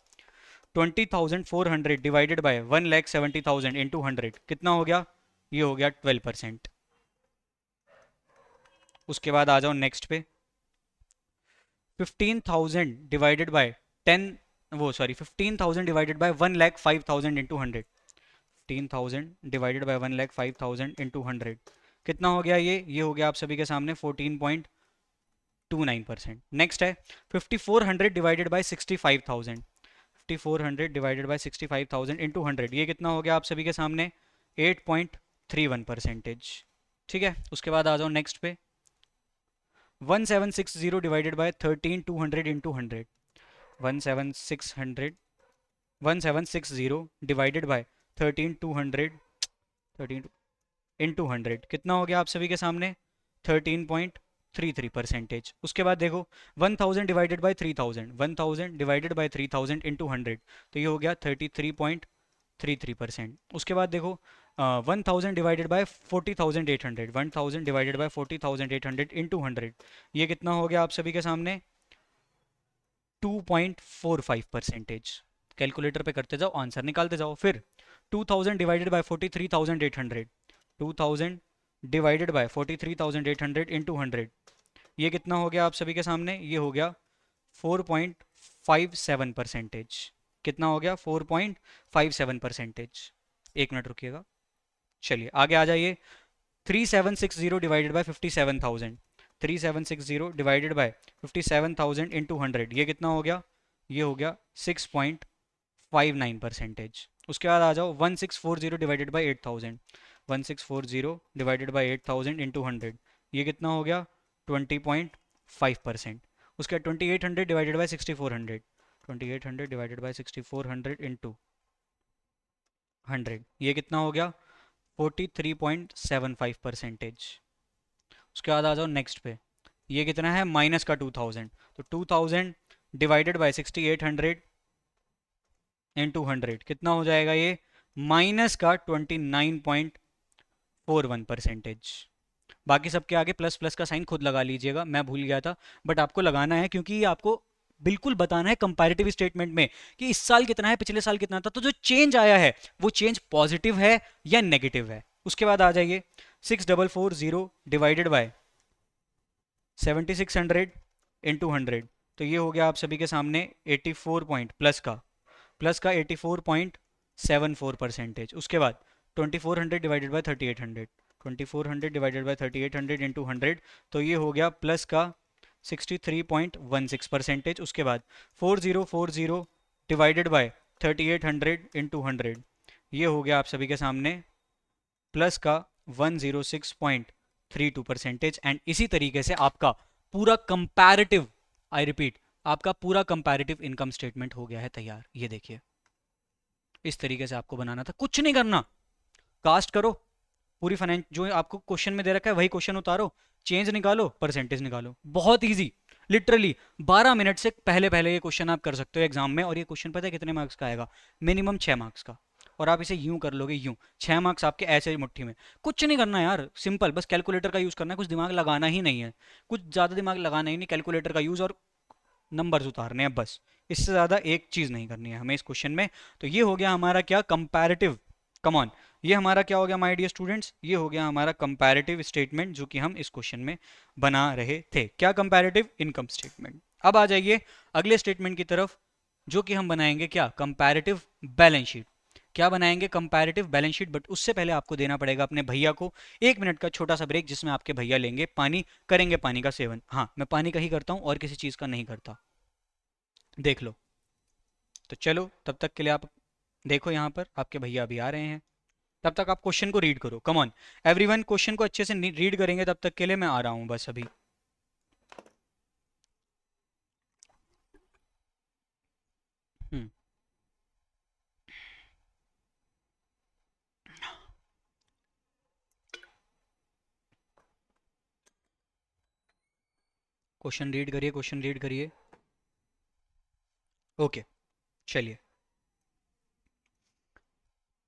20,400 डिवाइडेड बाय 1,70,000 इंटू 100, कितना हो गया, ये हो गया 12%। उसके बाद आ जाओ नेक्स्ट पे, 15,000 डिवाइडेड बाय 10, वो sorry 15,000 divided by 1,05,000 into 100, 15,000 divided by 1,05,000 into 100, कितना हो गया, ये हो गया आप सभी के सामने 14.29%। नेक्स्ट है 5,400 divided by 65,000, 5,400 divided by 65,000 into 100, ये कितना हो गया आप सभी के सामने 8.31%। ठीक है, उसके बाद आ जाओ नेक्स्ट पे, 1760 divided by 13,200 into 100, 1760 1760 divided by 13,200, 13 into 100, कितना हो गया आप सभी के सामने 13.33%। उसके बाद देखो 1000 divided by 3000, 1000 divided by 3000 into 100, तो ये हो गया 33.33%। उसके बाद देखो 1000 divided by 40,800, 1000 divided by 40,800 into 100, ये कितना हो गया आप सभी के सामने 2.45%। कैलकुलेटर पे करते जाओ, आंसर निकालते जाओ। फिर 2000 divided by 43,800, 2000 divided by 43,800 into 100, ये कितना हो गया आप सभी के सामने, ये हो गया 4.57%। कितना हो गया 4.57%। एक मिनट रुकिएगा, चलिए आगे आ जाइए। 3760 divided by 57,000, 3760 divided by 57,000 into 100, ये कितना हो गया, ये हो गया 6.59%। उसके बाद आ जाओ 1640 divided by 8000, 1640 divided by 8000 into 100, ये कितना हो गया 20.5%। उसके बाद 2800 divided by 6400, 2800 divided by 6400 into 100, ये कितना हो गया 43.75%। उसके बाद आ जाओ नेक्स्ट पे, ये कितना है माइनस का 2000, तो 2000 डिवाइडेड बाय 6800 इंटू 100, कितना हो जाएगा ये माइनस का 29.41%। बाकी सबके आगे प्लस प्लस का साइन खुद लगा लीजिएगा, मैं भूल गया था, बट आपको लगाना है क्योंकि ये आपको बिल्कुल बताना है कंपैरेटिव स्टेटमेंट में कि इस साल कितना है, पिछले साल कितना था, तो जो चेंज आया है वो चेंज पॉजिटिव है या नेगेटिव है। उसके बाद आ जाइए 6440 डिवाइडेड बाय 7600 इंटू 100, तो ये हो गया आप सभी के सामने 84 पॉइंट प्लस का 84.74%। उसके बाद 2400 divided by 3800, 2400 divided by 3800 into 100, तो ये हो गया प्लस का 63.16%। उसके बाद 4040 डिवाइडेड बाय 3800 इंटू 100, ये हो गया आप सभी के सामने प्लस का 106.32%। एंड इसी तरीके से आपका पूरा कंपैरेटिव, आई रिपीट, आपका पूरा कंपैरेटिव इनकम स्टेटमेंट हो गया है तैयार। ये देखिए, इस तरीके से आपको बनाना था, कुछ नहीं करना, कास्ट करो, पूरी फाइनेंस जो आपको क्वेश्चन में दे रखा है वही क्वेश्चन उतारो, चेंज निकालो, परसेंटेज निकालो, बहुत इजी, लिटरली 12 मिनट से पहले पहले ये क्वेश्चन आप कर सकते हो एग्जाम में। और ये क्वेश्चन पता है कितने मार्क्स का आएगा, मिनिमम 6 मार्क्स का। और आप इसे यूं कर लोगे, यूं 6 मार्क्स आपके ऐसे मुट्ठी में। कुछ नहीं करना यार, सिंपल, बस कैलकुलेटर का यूज करना है, कुछ दिमाग लगाना ही नहीं है, कुछ ज़्यादा दिमाग लगाना ही नहीं, कैलकुलेटर का यूज और नंबर्स उतारने हैं बस, इससे ज़्यादा एक चीज़ नहीं करनी है हमें इस क्वेश्चन में। तो ये हो गया हमारा क्या, कंपैरेटिव, कम ऑन, ये हमारा क्या हो गया माय डियर स्टूडेंट्स, ये हो गया हमारा कंपैरेटिव स्टेटमेंट जो कि हम इस क्वेश्चन में बना रहे थे। क्या, कंपैरेटिव इनकम स्टेटमेंट। अब आ जाइए अगले स्टेटमेंट की तरफ, जो कि हम बनाएंगे क्या, कंपैरेटिव बैलेंस शीट। क्या बनाएंगे? Comparative balance sheet. बट उससे पहले आपको देना पड़ेगा अपने भैया को 1 मिनट का छोटा सा ब्रेक, जिसमें आपके भैया लेंगे पानी, करेंगे पानी का सेवन। हाँ, मैं पानी का ही करता हूँ और किसी चीज़ का नहीं करता, देख लो। तो चलो, तब तक के लिए आप देखो, यहाँ पर आपके भैया अभी आ रहे हैं। तब तक आप क्वेश्चन को रीड करो, कम ऑन एवरीवन, क्वेश्चन को अच्छे से रीड करेंगे, तब तक के लिए मैं आ रहा हूँ बस अभी। हम्म क्वेश्चन रीड करिए, क्वेश्चन रीड करिए। ओके, चलिए,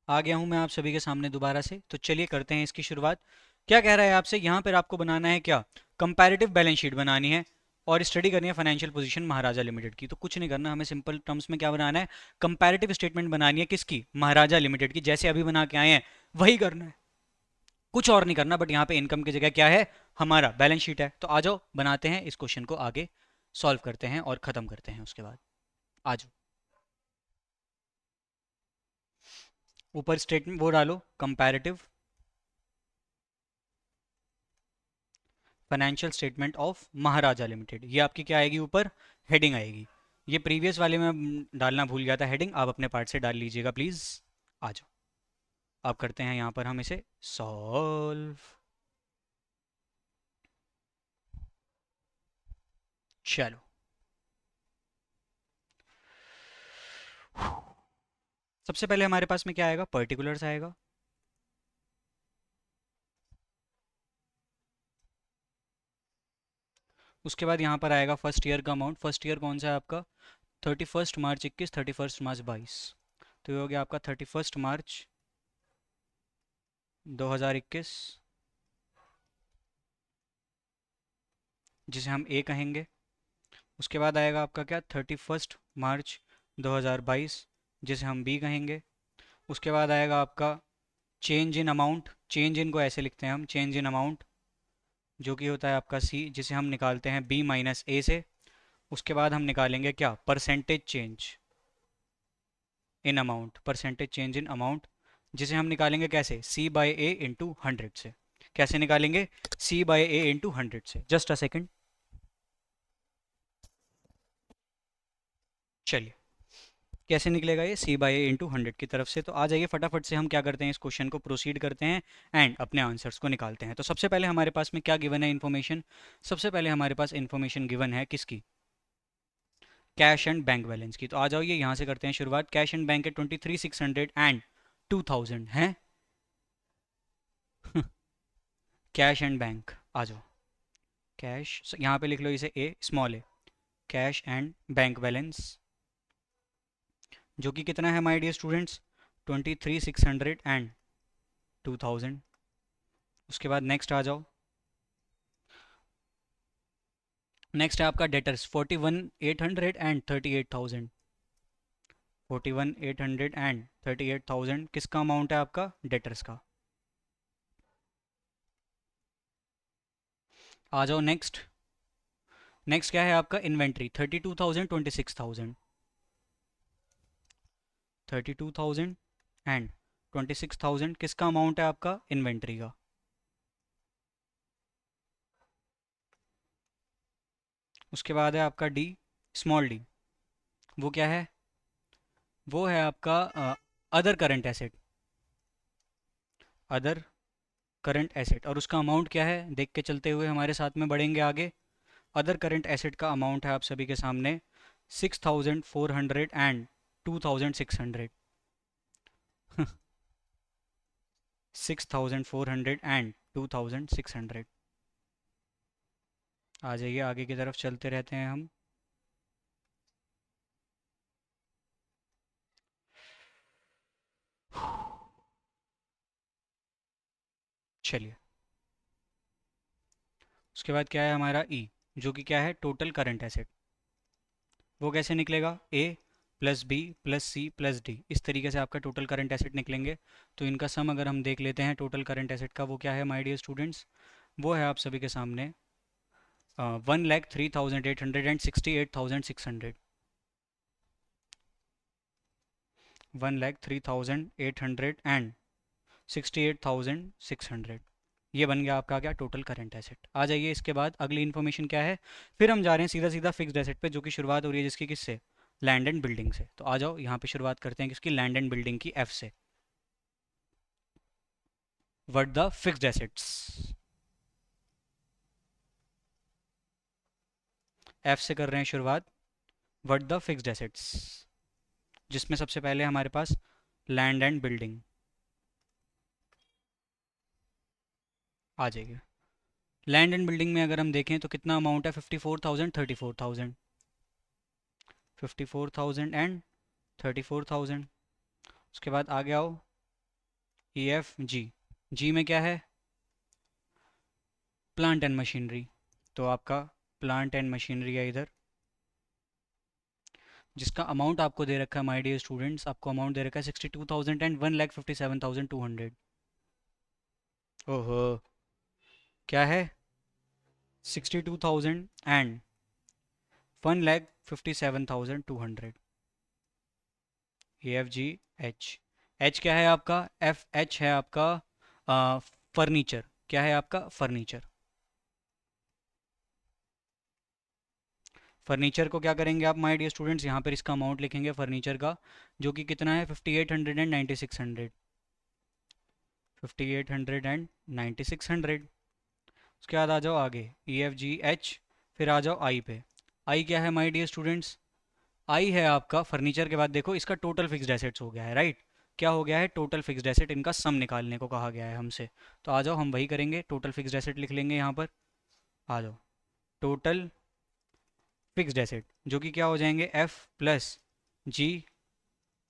आ गया हूं मैं आप सभी के सामने दोबारा से। तो चलिए करते हैं इसकी शुरुआत। क्या कह रहा है आपसे यहाँ पर? आपको बनाना है क्या? कंपैरेटिव बैलेंस शीट बनानी है और स्टडी करनी है फाइनेंशियल पोजीशन महाराजा लिमिटेड की। तो कुछ नहीं करना, हमें सिंपल टर्म्स में क्या बनाना है? कंपैरेटिव स्टेटमेंट बनानी है, किसकी? महाराजा लिमिटेड की। जैसे अभी बना के आए हैं वही करना है, कुछ और नहीं करना। बट यहाँ पे इनकम की जगह क्या है? हमारा बैलेंस शीट है। तो आ जाओ, बनाते हैं इस क्वेश्चन को, आगे सॉल्व करते हैं और ख़त्म करते हैं उसके बाद। आ जाओ, ऊपर स्टेटमेंट वो डालो, comparative financial statement of Maharaja limited. ये आपकी क्या आएगी? ऊपर हेडिंग आएगी। ये प्रीवियस वाले में डालना भूल गया था हेडिंग, आप अपने पार्ट से डाल लीजिएगा प्लीज़। आ जाओ, आप करते हैं यहाँ पर हम इसे सॉल्व। चलो, सबसे पहले हमारे पास में क्या आएगा? पर्टिकुलर्स आएगा। उसके बाद यहाँ पर आएगा फर्स्ट ईयर का अमाउंट। फर्स्ट ईयर कौन सा है आपका? 31 मार्च 21, 31 मार्च 22। तो ये हो गया आपका 31 मार्च 2021, जिसे हम ए कहेंगे। उसके बाद आएगा आपका क्या? 31 मार्च 2022, जिसे हम बी कहेंगे। उसके बाद आएगा आपका change in amount. Change in को ऐसे लिखते हैं हम, चेंज इन अमाउंट, जो कि होता है आपका सी, जिसे हम निकालते हैं बी माइनस ए से। उसके बाद हम निकालेंगे क्या? Percentage change in amount, percentage change in amount, जिसे हम निकालेंगे कैसे? सी बाई ए इंटू 100 से। कैसे निकालेंगे? सी बाई ए इंटू 100 से। जस्ट अ सेकेंड, चलिए कैसे निकलेगा ये? सी बाई ए इंटू 100 की तरफ से। तो आ जाइए फटाफट से, हम क्या करते हैं, इस क्वेश्चन को प्रोसीड करते हैं एंड अपने आंसर्स को निकालते हैं। तो सबसे पहले हमारे पास में क्या गिवन है इन्फॉर्मेशन? सबसे पहले हमारे पास इन्फॉर्मेशन गिवन है किसकी? कैश एंड बैंक बैलेंस की। तो आ जाओ, ये यहाँ से करते हैं शुरुआत। कैश एंड बैंक है 23,600 एंड 2,000 है। कैश एंड बैंक, आ जाओ। कैश, यहाँ पे लिख लो इसे A, small A. Cash and bank balance, जो कि कितना है माय डियर स्टूडेंट्स? 23,600 एंड 2,000। उसके बाद नेक्स्ट आ जाओ। नेक्स्ट है आपका डेटर्स, 41,800 एंड 38,000। 41,800 एंड 38,000 किसका अमाउंट है? आपका डेटर्स का। आ जाओ नेक्स्ट। नेक्स्ट क्या है आपका? इन्वेंट्री, 32,000 26,000। 32,000 एंड 26,000 किसका अमाउंट है? आपका इन्वेंट्री का। उसके बाद है आपका डी, स्मॉल डी। वो क्या है? वो है आपका other current asset. Other current asset, और उसका अमाउंट क्या है? देख के चलते हुए हमारे साथ में बढ़ेंगे आगे। अदर करंट एसेट का अमाउंट है आप सभी के सामने 6,400 एंड 2,600। 6,400 एंड 2,600। आ जाइए, आगे की तरफ चलते रहते हैं हम। चलिए, उसके बाद क्या है हमारा ई, जो कि क्या है? Total current asset. वो कैसे निकलेगा? A plus B plus C plus D, इस तरीके से आपका टोटल करंट एसेट निकलेंगे। तो इनका सम अगर हम देख लेते हैं टोटल करंट एसेट का, वो क्या है माय डियर स्टूडेंट्स? वो है आप सभी के सामने 1,03,800 एंड 68,600। 1,03,868,68,600। ये बन गया आपका क्या टोटल करंट एसेट। आ जाइए इसके बाद अगली इन्फॉर्मेशन क्या है। फिर हम जा रहे हैं सीधा सीधा फिक्स्ड एसेट पे, जो कि शुरुआत हो रही है जिसकी किससे, लैंड एंड बिल्डिंग से। तो आ जाओ यहाँ पे शुरुआत करते हैं किसकी, लैंड एंड बिल्डिंग की, एफ से। What the fixed assets, F से कर रहे हैं शुरुआत। व्हाट द फिक्स्ड एसेट्स, जिसमें सबसे पहले हमारे पास लैंड एंड बिल्डिंग आ जाएगी। लैंड एंड बिल्डिंग में अगर हम देखें तो कितना अमाउंट है, 54,000, 34,000, 54,000 एंड 34,000। उसके बाद आगे आओ, ई एफ जी, जी में क्या है, प्लांट एंड मशीनरी। तो आपका प्लांट एंड मशीनरी है इधर, जिसका अमाउंट आपको दे रखा है माय डियर स्टूडेंट्स, आपको अमाउंट दे रखा है 62,000 एंड 1,57,200। ओहो, क्या है, 62,000 and 1,57,200। A F G H, H क्या है आपका, एफ एच है आपका फर्नीचर। क्या है आपका, फर्नीचर। फर्नीचर को क्या करेंगे आप माय डियर स्टूडेंट्स, यहाँ पर इसका अमाउंट लिखेंगे फर्नीचर का, जो कि कितना है, 5,800 एंड 9,600, 5,800 एंड 9,600। उसके बाद आ जाओ आगे, ई एफ जी एच, फिर आ जाओ आई पे। आई क्या है माय डियर स्टूडेंट्स, आई है आपका फर्नीचर के बाद देखो इसका टोटल फिक्स्ड एसेट्स हो गया है, राइट। क्या हो गया है, टोटल फिक्स्ड एसेट, इनका सम निकालने को कहा गया है हमसे। तो आ जाओ हम वही करेंगे, टोटल फिक्स्ड एसेट लिख लेंगे यहाँ पर। आ जाओ, टोटल फिक्स्ड एसेट, जो कि क्या हो जाएंगे, एफ प्लस जी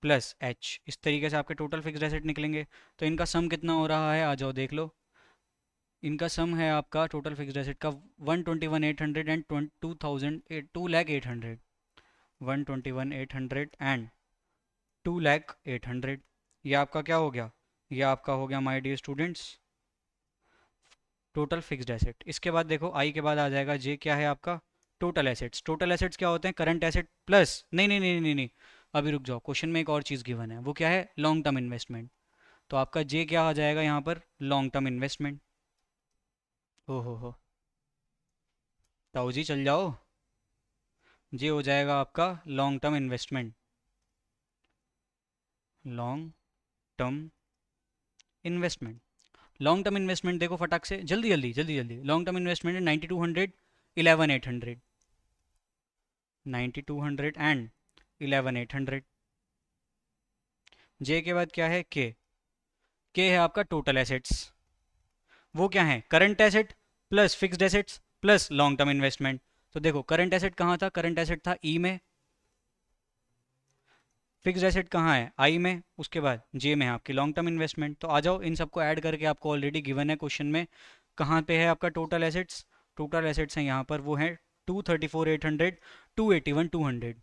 प्लस एच, इस तरीके से आपके टोटल फिक्स्ड एसेट निकलेंगे। तो इनका सम कितना हो रहा है, आ जाओ देख लो। इनका सम है आपका टोटल फिक्स्ड एसेट का 121,800 एंड 2,0800, 121,800 एंड 2,0800। ये आपका क्या हो गया, ये आपका हो गया my dear students total fixed asset. इसके बाद देखो आई के बाद आ जाएगा जे, क्या है आपका, टोटल एसेट्स। टोटल एसेट्स क्या होते हैं, करंट एसेट प्लस, नहीं नहीं नहीं नहीं नहीं, अभी रुक जाओ, क्वेश्चन में एक और चीज़ गिवन है, वो क्या है, लॉन्ग टर्म इन्वेस्टमेंट। तो आपका जे क्या आ जाएगा यहाँ पर, लॉन्ग टर्म इन्वेस्टमेंट। हो ताऊ जी चल जाओ, जे हो जाएगा आपका long term investment, long term investment. Long term investment देखो फटाक से, जल्दी जल्दी जल्दी जल्दी, लॉन्ग टर्म इन्वेस्टमेंट है 9,200, 11,800, 9,200 एंड 11,800। जे के बाद क्या है, के है आपका टोटल एसेट्स। वो क्या है, current asset plus fixed assets plus long term investment. तो देखो करंट एसेट कहाँ था, करंट एसेट था ई में, फिक्स्ड एसेट कहाँ है, आई में, उसके बाद जे में है आपकी लॉन्ग टर्म इन्वेस्टमेंट। तो आ जाओ इन सबको ऐड करके, आपको ऑलरेडी गिवन है क्वेश्चन में, कहाँ पे है आपका टोटल एसेट्स, टोटल एसेट्स हैं यहाँ पर, वो है 234,800, 281,200,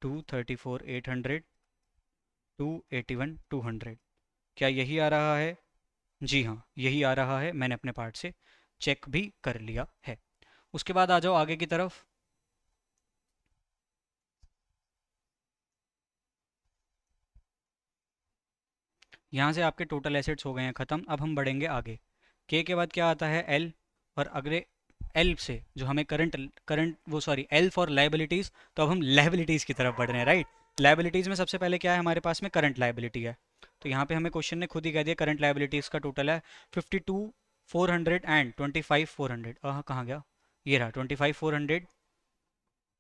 234,800, 281,200। क्या यही आ रहा है, जी हाँ यही आ रहा है, मैंने अपने पार्ट से चेक भी कर लिया है। उसके बाद आ जाओ आगे की तरफ। यहाँ से आपके टोटल एसेट्स हो गए हैं ख़त्म। अब हम बढ़ेंगे आगे, के बाद क्या आता है, एल। और अगले एल से जो हमें करंट करंट वो सॉरी एल फॉर लाइबिलिटीज़, तो अब हम लाइबिलिटीज़ की तरफ बढ़ रहे हैं, राइट। लाइबिलिटीज़ में सबसे पहले क्या है हमारे पास में, करंट लाइबिलिटी है। तो यहाँ पे हमें क्वेश्चन ने खुद ही कह दिया करंट लाइबिलिटीज़ का टोटल है 52,400 एंड 25,400। कहाँ गया, ये रहा 25,400,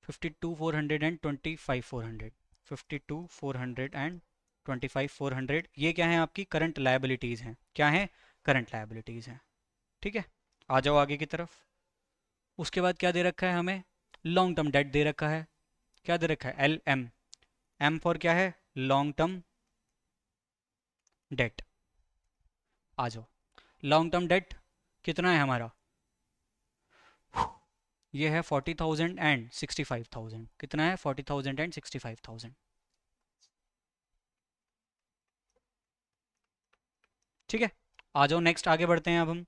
52,400 एंड 25,400, 52,400 एंड 25,400। ये क्या है आपकी करंट लायबिलिटीज़ हैं, क्या है, करंट लायबिलिटीज़ हैं, ठीक है। आ जाओ आगे की तरफ। उसके बाद क्या दे रखा है हमें, लॉन्ग टर्म डेट दे रखा है। क्या दे रखा है, एल एम, एम फॉर क्या है, लॉन्ग टर्म डेट। आ जाओ, लॉन्ग टर्म डेट कितना है हमारा, ये है 40,000 एंड 65,000। कितना है, 40,000 एंड 65,000, ठीक है। आ जाओ नेक्स्ट, आगे बढ़ते हैं अब हम।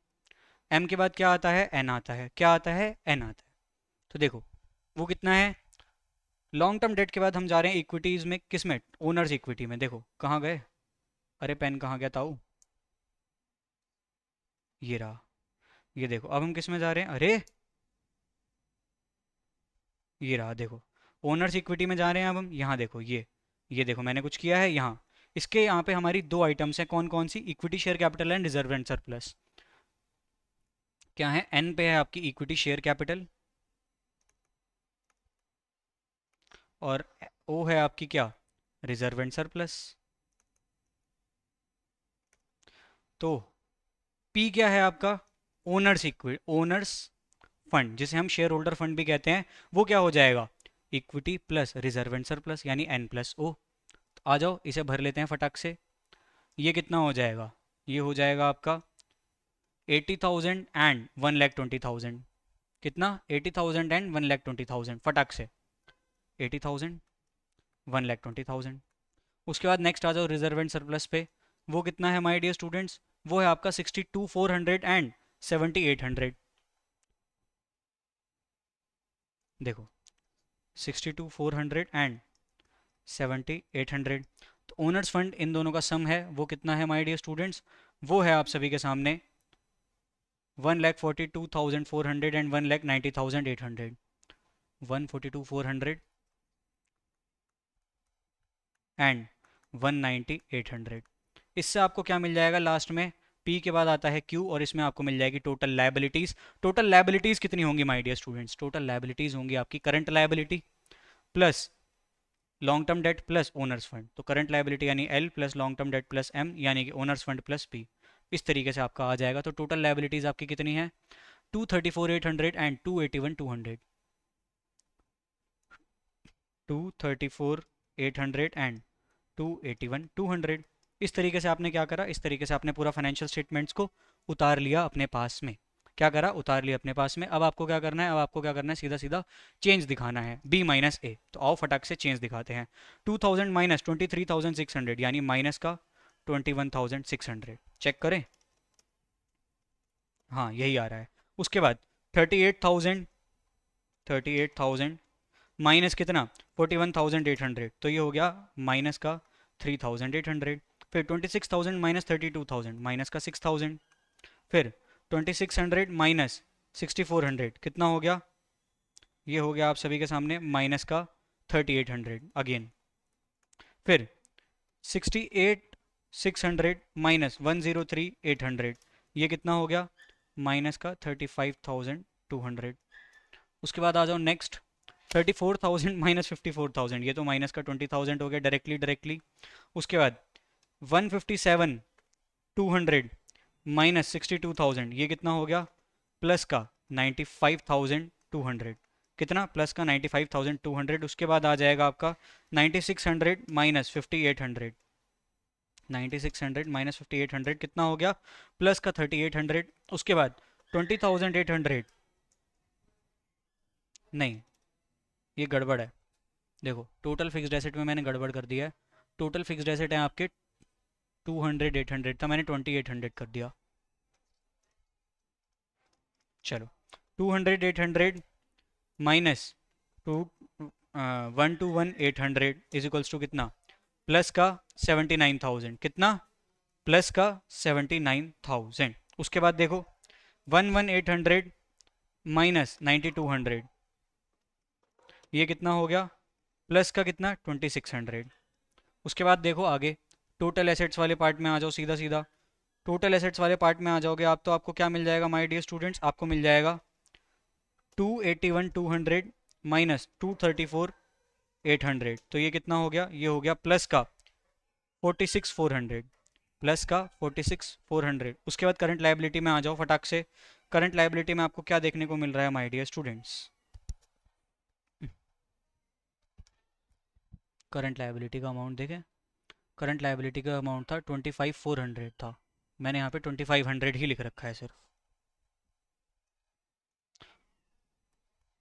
एम के बाद क्या आता है, एन आता है। क्या आता है, एन आता है। तो देखो वो कितना है, लॉन्ग टर्म डेट के बाद हम जा रहे हैं इक्विटीज में, किस में, ओनर्स इक्विटी में। देखो कहाँ गए, अरे पेन कहाँ गया ताऊ, ये रहा, ये देखो अब हम किस में जा रहे हैं, अरे ये रहा देखो, ओनर्स इक्विटी में जा रहे हैं अब हम। यहाँ देखो ये देखो मैंने कुछ किया है यहाँ, इसके यहाँ पे हमारी दो आइटम्स हैं, कौन कौन सी, equity share capital and reserve and surplus. क्या है, एन पे है आपकी इक्विटी शेयर कैपिटल, और ओ है आपकी क्या, रिजर्व एंड सरप्लस। तो पी क्या है आपका, ओनर्स इक्विटी, ओनर्स फंड, जिसे हम शेयर होल्डर फंड भी कहते हैं, वो क्या हो जाएगा, equity plus reserve and surplus यानी एन प्लस ओ। आ जाओ इसे भर लेते हैं फटाक से। ये कितना हो जाएगा, ये हो जाएगा आपका 80,000 एंड 1,20,000। कितना, 80,000 एंड 1,20,000, फटाक से 80,000 1,20,000। उसके बाद नेक्स्ट आ जाओ रिजर्व एंड सरप्लस पे, वो कितना है माय डियर स्टूडेंट्स, वो है आपका 62,400 एंड 7,800। देखो 62,400 एंड 7,800। तो ओनर्स फंड इन दोनों का सम है, वो कितना है माय डियर स्टूडेंट्स, वो है आप सभी के सामने 1,42,400 एंड 1,90,800। 1,42,400 एंड 1,90,800। इससे आपको क्या मिल जाएगा लास्ट में, पी के बाद आता है क्यू, और इसमें आपको मिल जाएगी टोटल लायबिलिटीज। टोटल लायबिलिटीज कितनी होंगी my dear students, total liabilities होंगी आपकी current liability plus long term debt plus owners fund. तो करंट लायबिलिटी यानी L plus long term debt plus M यानी कि ओनर्स फंड प्लस पी। इस तरीके से आपका आ जाएगा। तो टोटल लायबिलिटीज आपकी कितनी है, 234,800 एंड 281,200। 234,800 एंड 281,200। इस तरीके से आपने क्या करा, इस तरीके से आपने पूरा फाइनेंशियल स्टेटमेंट्स को उतार लिया अपने पास में। क्या करा, उतार लिया अपने पास में। अब आपको क्या करना है, अब आपको क्या करना है, सीधा सीधा चेंज दिखाना है, बी माइनस ए। तो आओ फटाक से चेंज दिखाते हैं। 2,000 माइनस 23,600 यानी माइनस का 21,600। चेक करें, हाँ यही आ रहा है। उसके बाद 38,000, 38,000 माइनस कितना, 41,800, तो ये हो गया माइनस का 3,800। फिर 26,000 माइनस 32,000 माइनस का 6,000। फिर 2,600 माइनस 6,400 कितना हो गया, ये हो गया आप सभी के सामने माइनस का 3,800 अगेन। फिर 68,600 माइनस 1,03,800, ये कितना हो गया, माइनस का 35,200। उसके बाद आ जाओ नेक्स्ट, 34,000 माइनस 54,000, ये तो माइनस का 20,000 हो गया डायरेक्टली डायरेक्टली। उसके बाद 157,200 माइनस 62,000, ये कितना हो गया, प्लस का 95,200। कितना, प्लस का 95,200। उसके बाद आ जाएगा आपका 9,600 माइनस 5,800। 9,600 माइनस 5,800 कितना हो गया, प्लस का 3,800। उसके बाद 20,800, नहीं ये गड़बड़ है। देखो टोटल फिक्स्ड एसेट में मैंने गड़बड़ कर दिया है। टोटल फिक्स्ड एसेट है आपके 200, 800 था, मैंने 2,800 कर दिया। चलो 200, 800 minus to 121,800 is equals to कितना, प्लस का 79,000। कितना, प्लस का 79,000। उसके बाद देखो 11,800 माइनस 9,200, ये कितना हो गया, प्लस का कितना 2,600। उसके बाद देखो आगे टोटल एसेट्स वाले पार्ट में आ जाओ सीधा सीधा। टोटल एसेट्स वाले पार्ट में आ जाओगे आप, तो आपको क्या मिल जाएगा माय डियर स्टूडेंट्स, आपको मिल जाएगा 281,200 माइनस 234,800, तो ये कितना हो गया, ये हो गया प्लस का 46,400, प्लस का 46,400। उसके बाद करंट लायबिलिटी में आ जाओ फटाक से। करंट लायबिलिटी में आपको क्या देखने को मिल रहा है my dear students, current liability का अमाउंट देखें। करंट लायबिलिटी का अमाउंट था 25,400 था, मैंने यहाँ पे 2,500 ही लिख रखा है सिर्फ।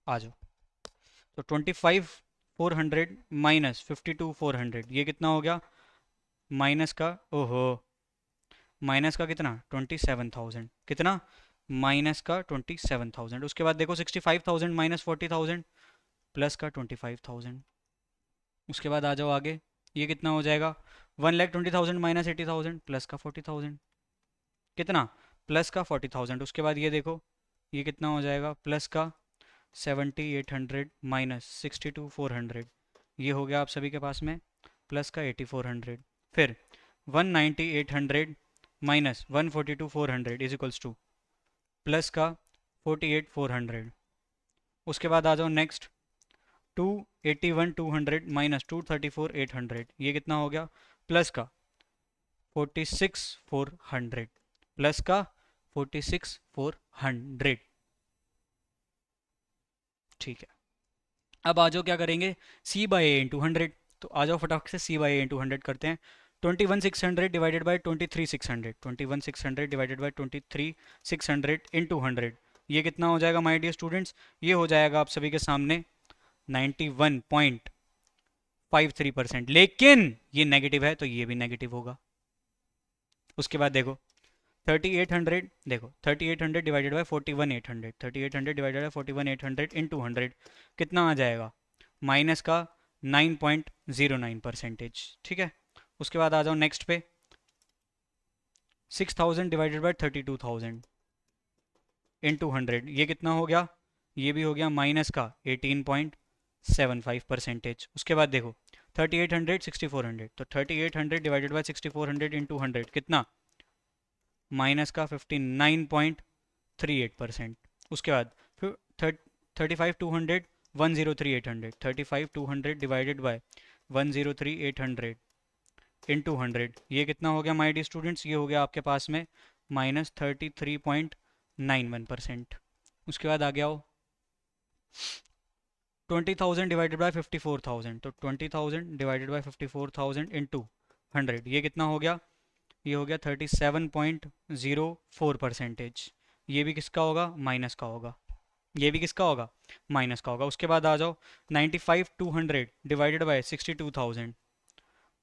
आ जाओ, तो 25,400 माइनस 52,400, ये कितना हो गया, माइनस का, ओहो, माइनस का कितना 27,000। कितना, माइनस का 27,000। उसके बाद देखो 65,000 माइनस 40,000 प्लस का 25,000। उसके बाद आ जाओ आगे, ये कितना हो जाएगा, 1,20,000 माइनस 80,000 प्लस का 40,000, कितना, प्लस का 40,000। उसके बाद ये देखो, ये कितना हो जाएगा, प्लस का 7,800 माइनस 62,400, ये हो गया आप सभी के पास में प्लस का 8,400। फिर 1,98,100 minus 1,42,400 is equals two plus का 48,400। उसके बाद आ जाओ नेक्स्ट, 281,200 माइनस 234,800, ये कितना हो गया, प्लस का 46,400, प्लस का 46,400। ठीक है, अब आ जाओ क्या करेंगे, सी बाई ए इंटू 100। तो आ जाओ फटाफट से सी बाई ए इंटू 100 करते हैं। 21,600 divided by 23,600, 21,600 divided by 23,600 into 100, ये कितना हो जाएगा माय डियर स्टूडेंट्स, ये हो जाएगा आप सभी के सामने 91.53%। लेकिन ये नेगेटिव है तो ये भी नेगेटिव होगा। उसके बाद देखो 3800, देखो 3800 divided by 41,800, 3800 divided by 41,800 into 100, कितना आ जाएगा, माइनस का 9.09%। ठीक है, उसके बाद आ जाओ नेक्स्ट पे, 6,000 डिवाइडेड बाई 32,000 इंटू 100, ये कितना हो गया, ये भी हो गया माइनस का 18.75%। उसके बाद देखो 3800 6400, तो 3800 डिवाइडेड बाई 6400 इंटू 100 कितना, माइनस का 59.38%। उसके बाद फिर 35,200 103,800, 35,200 डिवाइडेड बाय 103,800 इंटू 100, ये कितना हो गया माय डियर स्टूडेंट्स, ये हो गया आपके पास में माइनस 33.91%। उसके बाद आ गया हो 20,000 डिवाइडेड बाय 54,000, तो 20,000 डिवाइडेड बाय 54,000 इंटू 100, ये कितना हो गया, ये हो गया 37.04%। ये भी किसका होगा, माइनस का होगा, ये भी किसका होगा, माइनस का होगा। उसके बाद आ जाओ 95,200 divided by 62,000,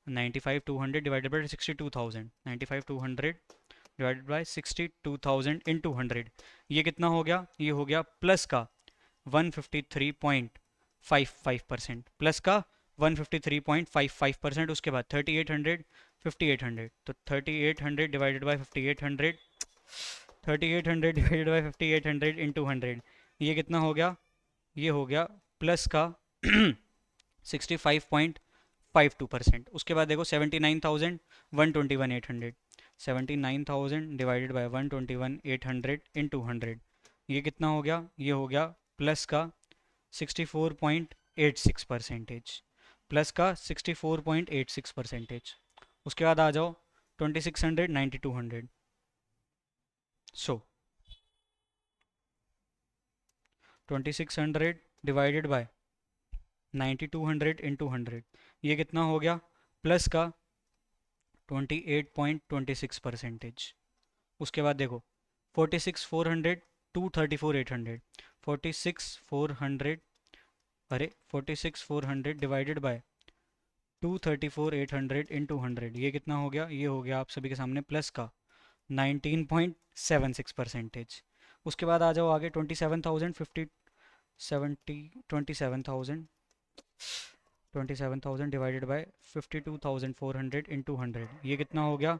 95,200 divided by 62,000, 95,200 divided by 62,000 into 100, ये कितना हो गया, ये हो गया प्लस का 153.55%, प्लस का 153.55%। उसके बाद 3800 5800, तो 3800 divided by 5800, 3800 divided by 5800 into 100, ये कितना हो गया, ये हो गया प्लस का 65.52%। उसके बाद देखो 79,000 121,800, 79,000 डिवाइडेड बाय 121,800 इंटू 100, ये कितना हो गया, ये हो गया प्लस का 64.86%, प्लस का 64.86%। उसके बाद आ जाओ 2600 9200, सो 2600 डिवाइडेड बाय 9200 इंटू 100, ये कितना हो गया, प्लस का 28.26%। उसके बाद देखो 46,400 234,800, 46,400, अरे 46,400 डिवाइडेड बाय 234,800 इंटू 100, ये कितना हो गया, ये हो गया आप सभी के सामने प्लस का 19.76%। उसके बाद आ जाओ आगे 27,050 70 27,000 डिवाइडेड बाय 52,400 इंटू 100, ये कितना हो गया,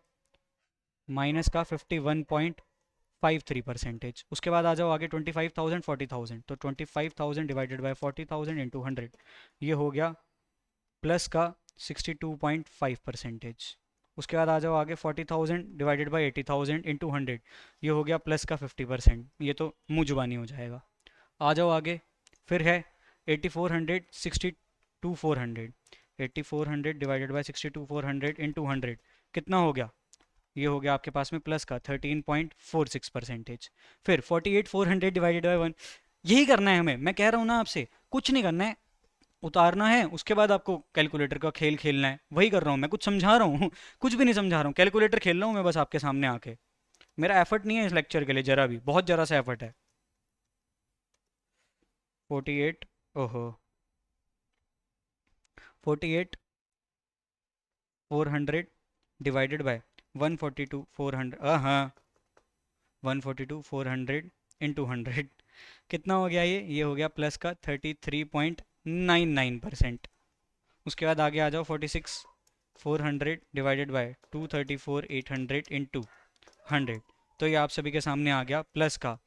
माइनस का 51.53%। उसके बाद आ जाओ आगे 25,000 40,000, तो 25,000 डिवाइडेड बाय 40,000 इंटू 100, ये हो गया प्लस का 62.5%। उसके बाद आ जाओ आगे 40,000 डिवाइडेड बाई 80,000 इंटू 100, ये हो गया प्लस का 50%, ये तो मुँह जुबानी हो जाएगा। आ जाओ आगे, फिर है 8400 62,400, 8400 डिवाइडेड बाई 62,400 इंटू 100, कितना हो गया, ये हो गया आपके पास में प्लस का 13.46%। फिर 48,400 डिवाइडेड बाई 1, यही करना है हमें, मैं कह रहा हूँ ना आपसे, कुछ नहीं करना है, उतारना है, उसके बाद आपको कैलकुलेटर का खेल खेलना है, वही कर रहा हूँ मैं, कुछ समझा रहा हूँ कुछ भी नहीं समझा रहा हूँ, कैलकुलेटर खेल रहा हूँ मैं बस आपके सामने आके। मेरा एफर्ट नहीं है इस लेक्चर के लिए जरा भी, बहुत जरा सा एफर्ट है। 48, ओहो 48,400 डिवाइडेड बाय 142,400, हाँ 142,400 इंटू 100, कितना हो गया, ये हो गया प्लस का 33.99%। उसके बाद आगे आ जाओ 46,400 डिवाइडेड बाय 234,800 इंटू 100, तो ये आप सभी के सामने आ गया प्लस का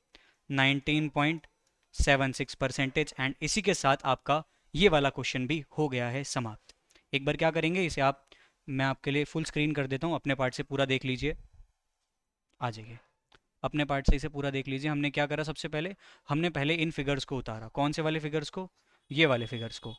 19.76%। एंड इसी के साथ आपका ये वाला क्वेश्चन भी हो गया है समाप्त। एक बार क्या करेंगे इसे आप, मैं आपके लिए फुल स्क्रीन कर देता हूँ, अपने पार्ट से पूरा देख लीजिए। आ जाइए, अपने पार्ट से इसे पूरा देख लीजिए। हमने क्या करा, सबसे पहले हमने पहले इन फिगर्स को उतारा। कौन से वाले फिगर्स को? ये वाले फिगर्स को।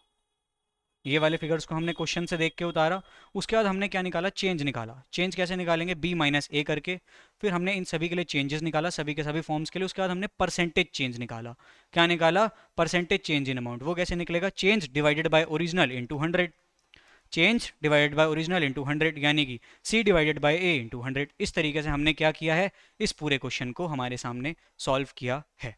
ये वाले फिगर्स को हमने क्वेश्चन से देख के उतारा। उसके बाद हमने क्या निकाला, चेंज निकाला। चेंज कैसे निकालेंगे, b माइनस ए करके। फिर हमने इन सभी के लिए चेंजेस निकाला, सभी के सभी फॉर्म्स के लिए। उसके बाद हमने परसेंटेज चेंज निकाला। क्या निकाला, परसेंटेज चेंज इन अमाउंट। वो कैसे निकलेगा, change divided by original into 100। Change divided by original into 100, यानी कि c divided by a into 100। इस तरीके से हमने क्या किया है, इस पूरे क्वेश्चन को हमारे सामने सॉल्व किया है।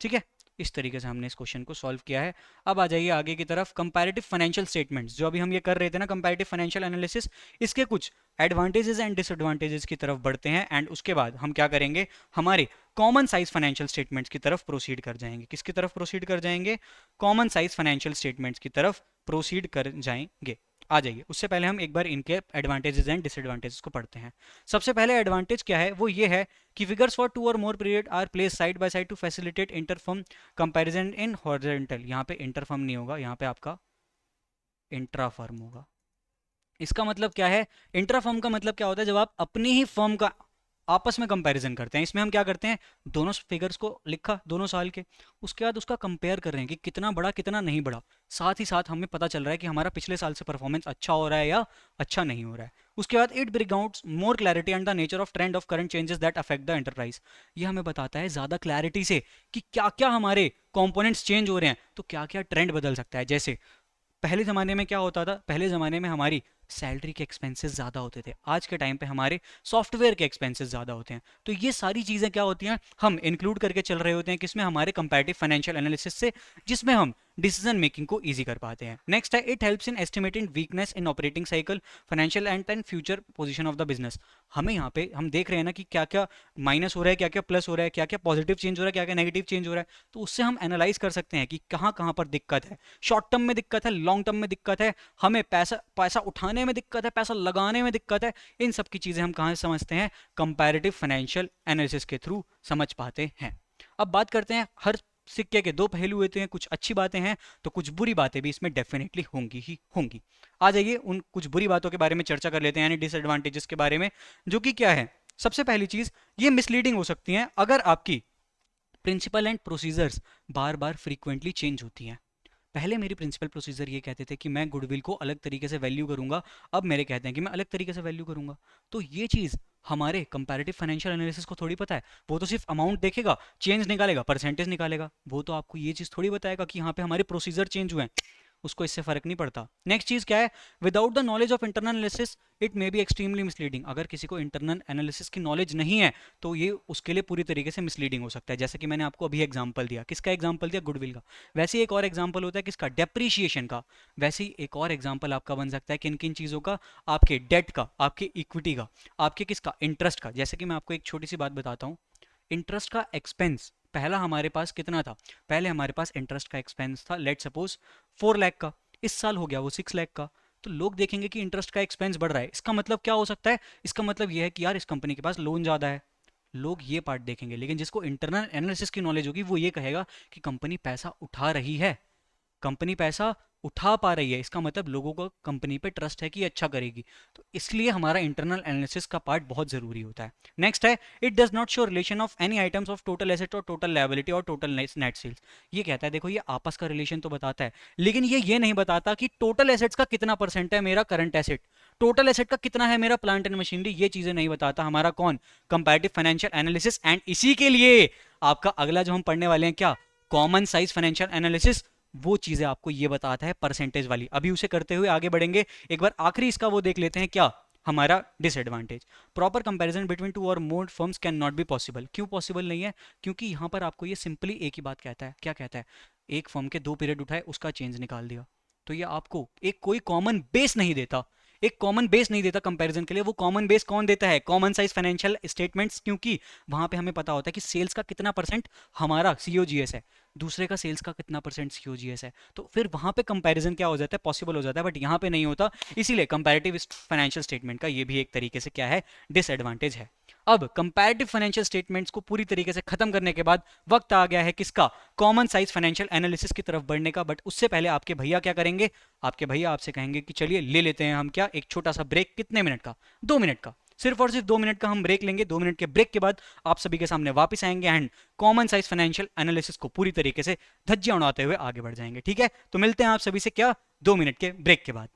ठीक है, इस तरीके से हमने इस क्वेश्चन को सॉल्व किया है। अब आ जाइए आगे की तरफ, कंपैरेटिव फाइनेंशियल स्टेटमेंट्स। जो अभी हम ये कर रहे थे ना, कंपैरेटिव फाइनेंशियल एनालिसिस, इसके कुछ एडवांटेजेस एंड डिसएडवांटेजेस की तरफ बढ़ते हैं। एंड उसके बाद हम क्या करेंगे, हमारे कॉमन साइज फाइनेंशियल स्टेटमेंट्स की तरफ प्रोसीड कर जाएंगे। किसकी तरफ प्रोसीड कर जाएंगे, कॉमन साइज फाइनेंशियल स्टेटमेंट्स की तरफ प्रोसीड कर जाएंगे। आ जाइए, उससे पहले हम एक बार इनके एडवांटेजेस एंड डिसएडवांटेजेस को पढ़ते हैं। सबसे पहले एडवांटेज क्या है, वो ये है कि फिगर्स फॉर 2 और more period are placed side by side to facilitate interfirm comparison in horizontal. यहाँ पे इंटरफर्म नहीं होगा, यहाँ पे आपका इंट्राफर्म होगा। इसका मतलब क्या है, इंट्राफर्म का मतलब क्या होता है, जब आप अपनी ही फर्म का आपस में कंपैरिजन करते हैं। इसमें हम क्या करते हैं, दोनों फिगर्स को लिखा दोनों साल के, उसके बाद उसका कंपेयर कर रहे हैं कि कितना बढ़ा कितना नहीं बढ़ा। साथ ही साथ हमें पता चल रहा है कि हमारा पिछले साल से परफॉर्मेंस अच्छा हो रहा है या अच्छा नहीं हो रहा है। उसके बाद it bring out more clarity and the nature of trend of current changes that affect the enterprise. ये हमें बताता है ज़्यादा क्लैरिटी से कि क्या क्या हमारे कंपोनेंट्स चेंज हो रहे हैं, तो क्या क्या ट्रेंड बदल सकता है। जैसे पहले ज़माने में क्या होता था, पहले ज़माने में हमारी सैलरी के एक्सपेंसेस ज़्यादा होते थे, आज के टाइम पे हमारे सॉफ्टवेयर के एक्सपेंसेस ज़्यादा होते हैं। तो ये सारी चीज़ें क्या होती हैं, हम इंक्लूड करके चल रहे होते हैं किसमें, हमारे कंपैरेटिव फाइनेंशियल एनालिसिस से, जिसमें हम डिसीजन मेकिंग को ईजी कर पाते हैं। नेक्स्ट है, it helps in estimating weakness in operating cycle, financial and future position of the business. हमें यहाँ पे हम देख रहे हैं ना कि क्या क्या माइनस हो रहा है, क्या क्या प्लस हो रहा है, क्या क्या पॉजिटिव चेंज हो रहा है, क्या क्या नेगेटिव चेंज हो रहा है। तो उससे हम एनालाइज कर सकते हैं कि कहाँ कहाँ पर दिक्कत है, शॉर्ट टर्म में दिक्कत है, लॉन्ग टर्म में दिक्कत है, हमें पैसा पैसा उठाने में दिक्कत है, पैसा लगाने में दिक्कत है। इन सब की चीज़ें हम कहाँ से समझते हैं, कंपैरेटिव फाइनेंशियल एनालिसिस के थ्रू समझ पाते हैं। अब बात करते हैं, हर सिक्के के दो पहलू होते हैं, कुछ अच्छी बातें हैं तो कुछ बुरी बातें भी इसमें डेफिनेटली होंगी ही होंगी। आ जाइए उन कुछ बुरी बातों के बारे में चर्चा कर लेते हैं, यानी डिसएडवांटेजेस के बारे में, जो कि क्या है। सबसे पहली चीज, ये मिसलीडिंग हो सकती है अगर आपकी प्रिंसिपल एंड प्रोसीजर्स बार बार फ्रीक्वेंटली चेंज होती हैं। पहले मेरी प्रिंसिपल प्रोसीजर ये कहते थे कि मैं गुडविल को अलग तरीके से वैल्यू करूंगा, अब मेरे कहते हैं कि मैं अलग तरीके से वैल्यू करूंगा। तो ये चीज़ हमारे कंपैरेटिव फाइनेंशियल एनालिसिस को थोड़ी पता है। वो तो सिर्फ अमाउंट देखेगा, चेंज निकालेगा, परसेंटेज निकालेगा। वो तो आपको ये चीज़ थोड़ी बताएगा कि यहाँ पे हमारे प्रोसीजर चेंज हुए हैं, उसको इससे फर्क नहीं पड़ता। नेक्स्ट चीज क्या है, without the knowledge of internal analysis it may be extremely misleading. अगर किसी को इंटरनल एनालिसिस की नॉलेज नहीं है तो ये उसके लिए पूरी तरीके से मिसलीडिंग हो सकता है। जैसे कि मैंने आपको अभी एग्जांपल दिया, किसका एग्जांपल दिया, गुडविल का। वैसे ही एक और एग्जांपल होता है किसका, डेप्रीशिएशन का। वैसे ही एक और एग्जांपल आपका बन सकता है किन किन चीज़ों का, आपके डेट का, आपके इक्विटी का, आपके किसका, इंटरेस्ट का। जैसे कि मैं आपको एक छोटी सी बात बताता हूँ, इंटरेस्ट का एक्सपेंस पहला हमारे पास कितना था, पहले हमारे पास इंटरेस्ट का एक्सपेंस था लेट सपोज 4 लाख का, इस साल हो गया वो 6 लाख का। तो लोग देखेंगे कि इंटरेस्ट का एक्सपेंस बढ़ रहा है, इसका मतलब क्या हो सकता है, इसका मतलब ये है कि यार इस कंपनी के पास लोन ज़्यादा है। लोग ये पार्ट देखेंगे, लेकिन जिसको इंटरनल एनालिसिस की नॉलेज होगी वो ये कहेगा कि कंपनी पैसा उठा रही है, कंपनी पैसा उठा पा रही है, इसका मतलब लोगों को कंपनी पे ट्रस्ट है कि अच्छा करेगी। तो इसलिए हमारा इंटरनल एनालिसिस का पार्ट बहुत जरूरी होता है। नेक्स्ट है, it does not show relation of any items of total asset और टोटल लायबिलिटी और टोटल नेट सेल्स। ये कहता है देखो ये आपस का रिलेशन तो बताता है, लेकिन ये नहीं बताता कि टोटल एसेट्स का कितना परसेंट है मेरा करंट एसेट, टोटल एसेट का कितना है मेरा प्लांट एंड मशीनरी। ये चीजें नहीं बताता हमारा कौन, कंपैरेटिव फाइनेंशियल एनालिसिस। एंड इसी के लिए आपका अगला जो हम पढ़ने वाले हैं क्या, कॉमन साइज फाइनेंशियल एनालिसिस, वो चीजें आपको ये बताता है परसेंटेज वाली। अभी उसे करते हुए आगे बढ़ेंगे। एक बार आखिरी इसका वो देख लेते हैं क्या, हमारा disadvantage, proper comparison between two और more firms can not be possible. क्यों पॉसिबल नहीं है, क्योंकि यहाँ पर आपको ये सिंपली एक ही बात कहता है, क्या कहता है, एक फर्म के 2 पीरियड उठाए उसका चेंज निकाल दिया। तो ये आपको एक कोई कॉमन बेस नहीं देता, एक कॉमन बेस नहीं देता कंपैरिजन के लिए। वो कॉमन बेस कौन देता है, कॉमन साइज फाइनेंशियल स्टेटमेंट्स, क्योंकि वहां पे हमें पता होता है कि सेल्स का कितना परसेंट हमारा सीओजीएस है, दूसरे का सेल्स का कितना परसेंट सीओजीएस है, तो फिर वहां पे कंपैरिजन क्या हो जाता है, पॉसिबल हो जाता है, बट यहाँ पे नहीं होता। इसीलिए कंपैरेटिव फाइनेंशियल स्टेटमेंट का ये भी एक तरीके से क्या है, डिसएडवांटेज है। अब कंपैरेटिव फाइनेंशियल स्टेटमेंट्स को पूरी तरीके से खत्म करने के बाद वक्त आ गया है किसका, कॉमन साइज फाइनेंशियल एनालिसिस की तरफ बढ़ने का। बट उससे पहले आपके भैया क्या करेंगे, आपके भैया आपसे कहेंगे कि चलिए ले लेते हैं हम क्या, एक छोटा सा ब्रेक, कितने मिनट का, 2 मिनट का, सिर्फ और सिर्फ 2 मिनट का हम ब्रेक लेंगे। 2 मिनट के ब्रेक के बाद आप सभी के सामने वापस आएंगे and common size financial analysis को पूरी तरीके से धज्जियां उड़ाते हुए आगे बढ़ जाएंगे। ठीक है, तो मिलते हैं आप सभी से क्या, 2 मिनट के ब्रेक के बाद।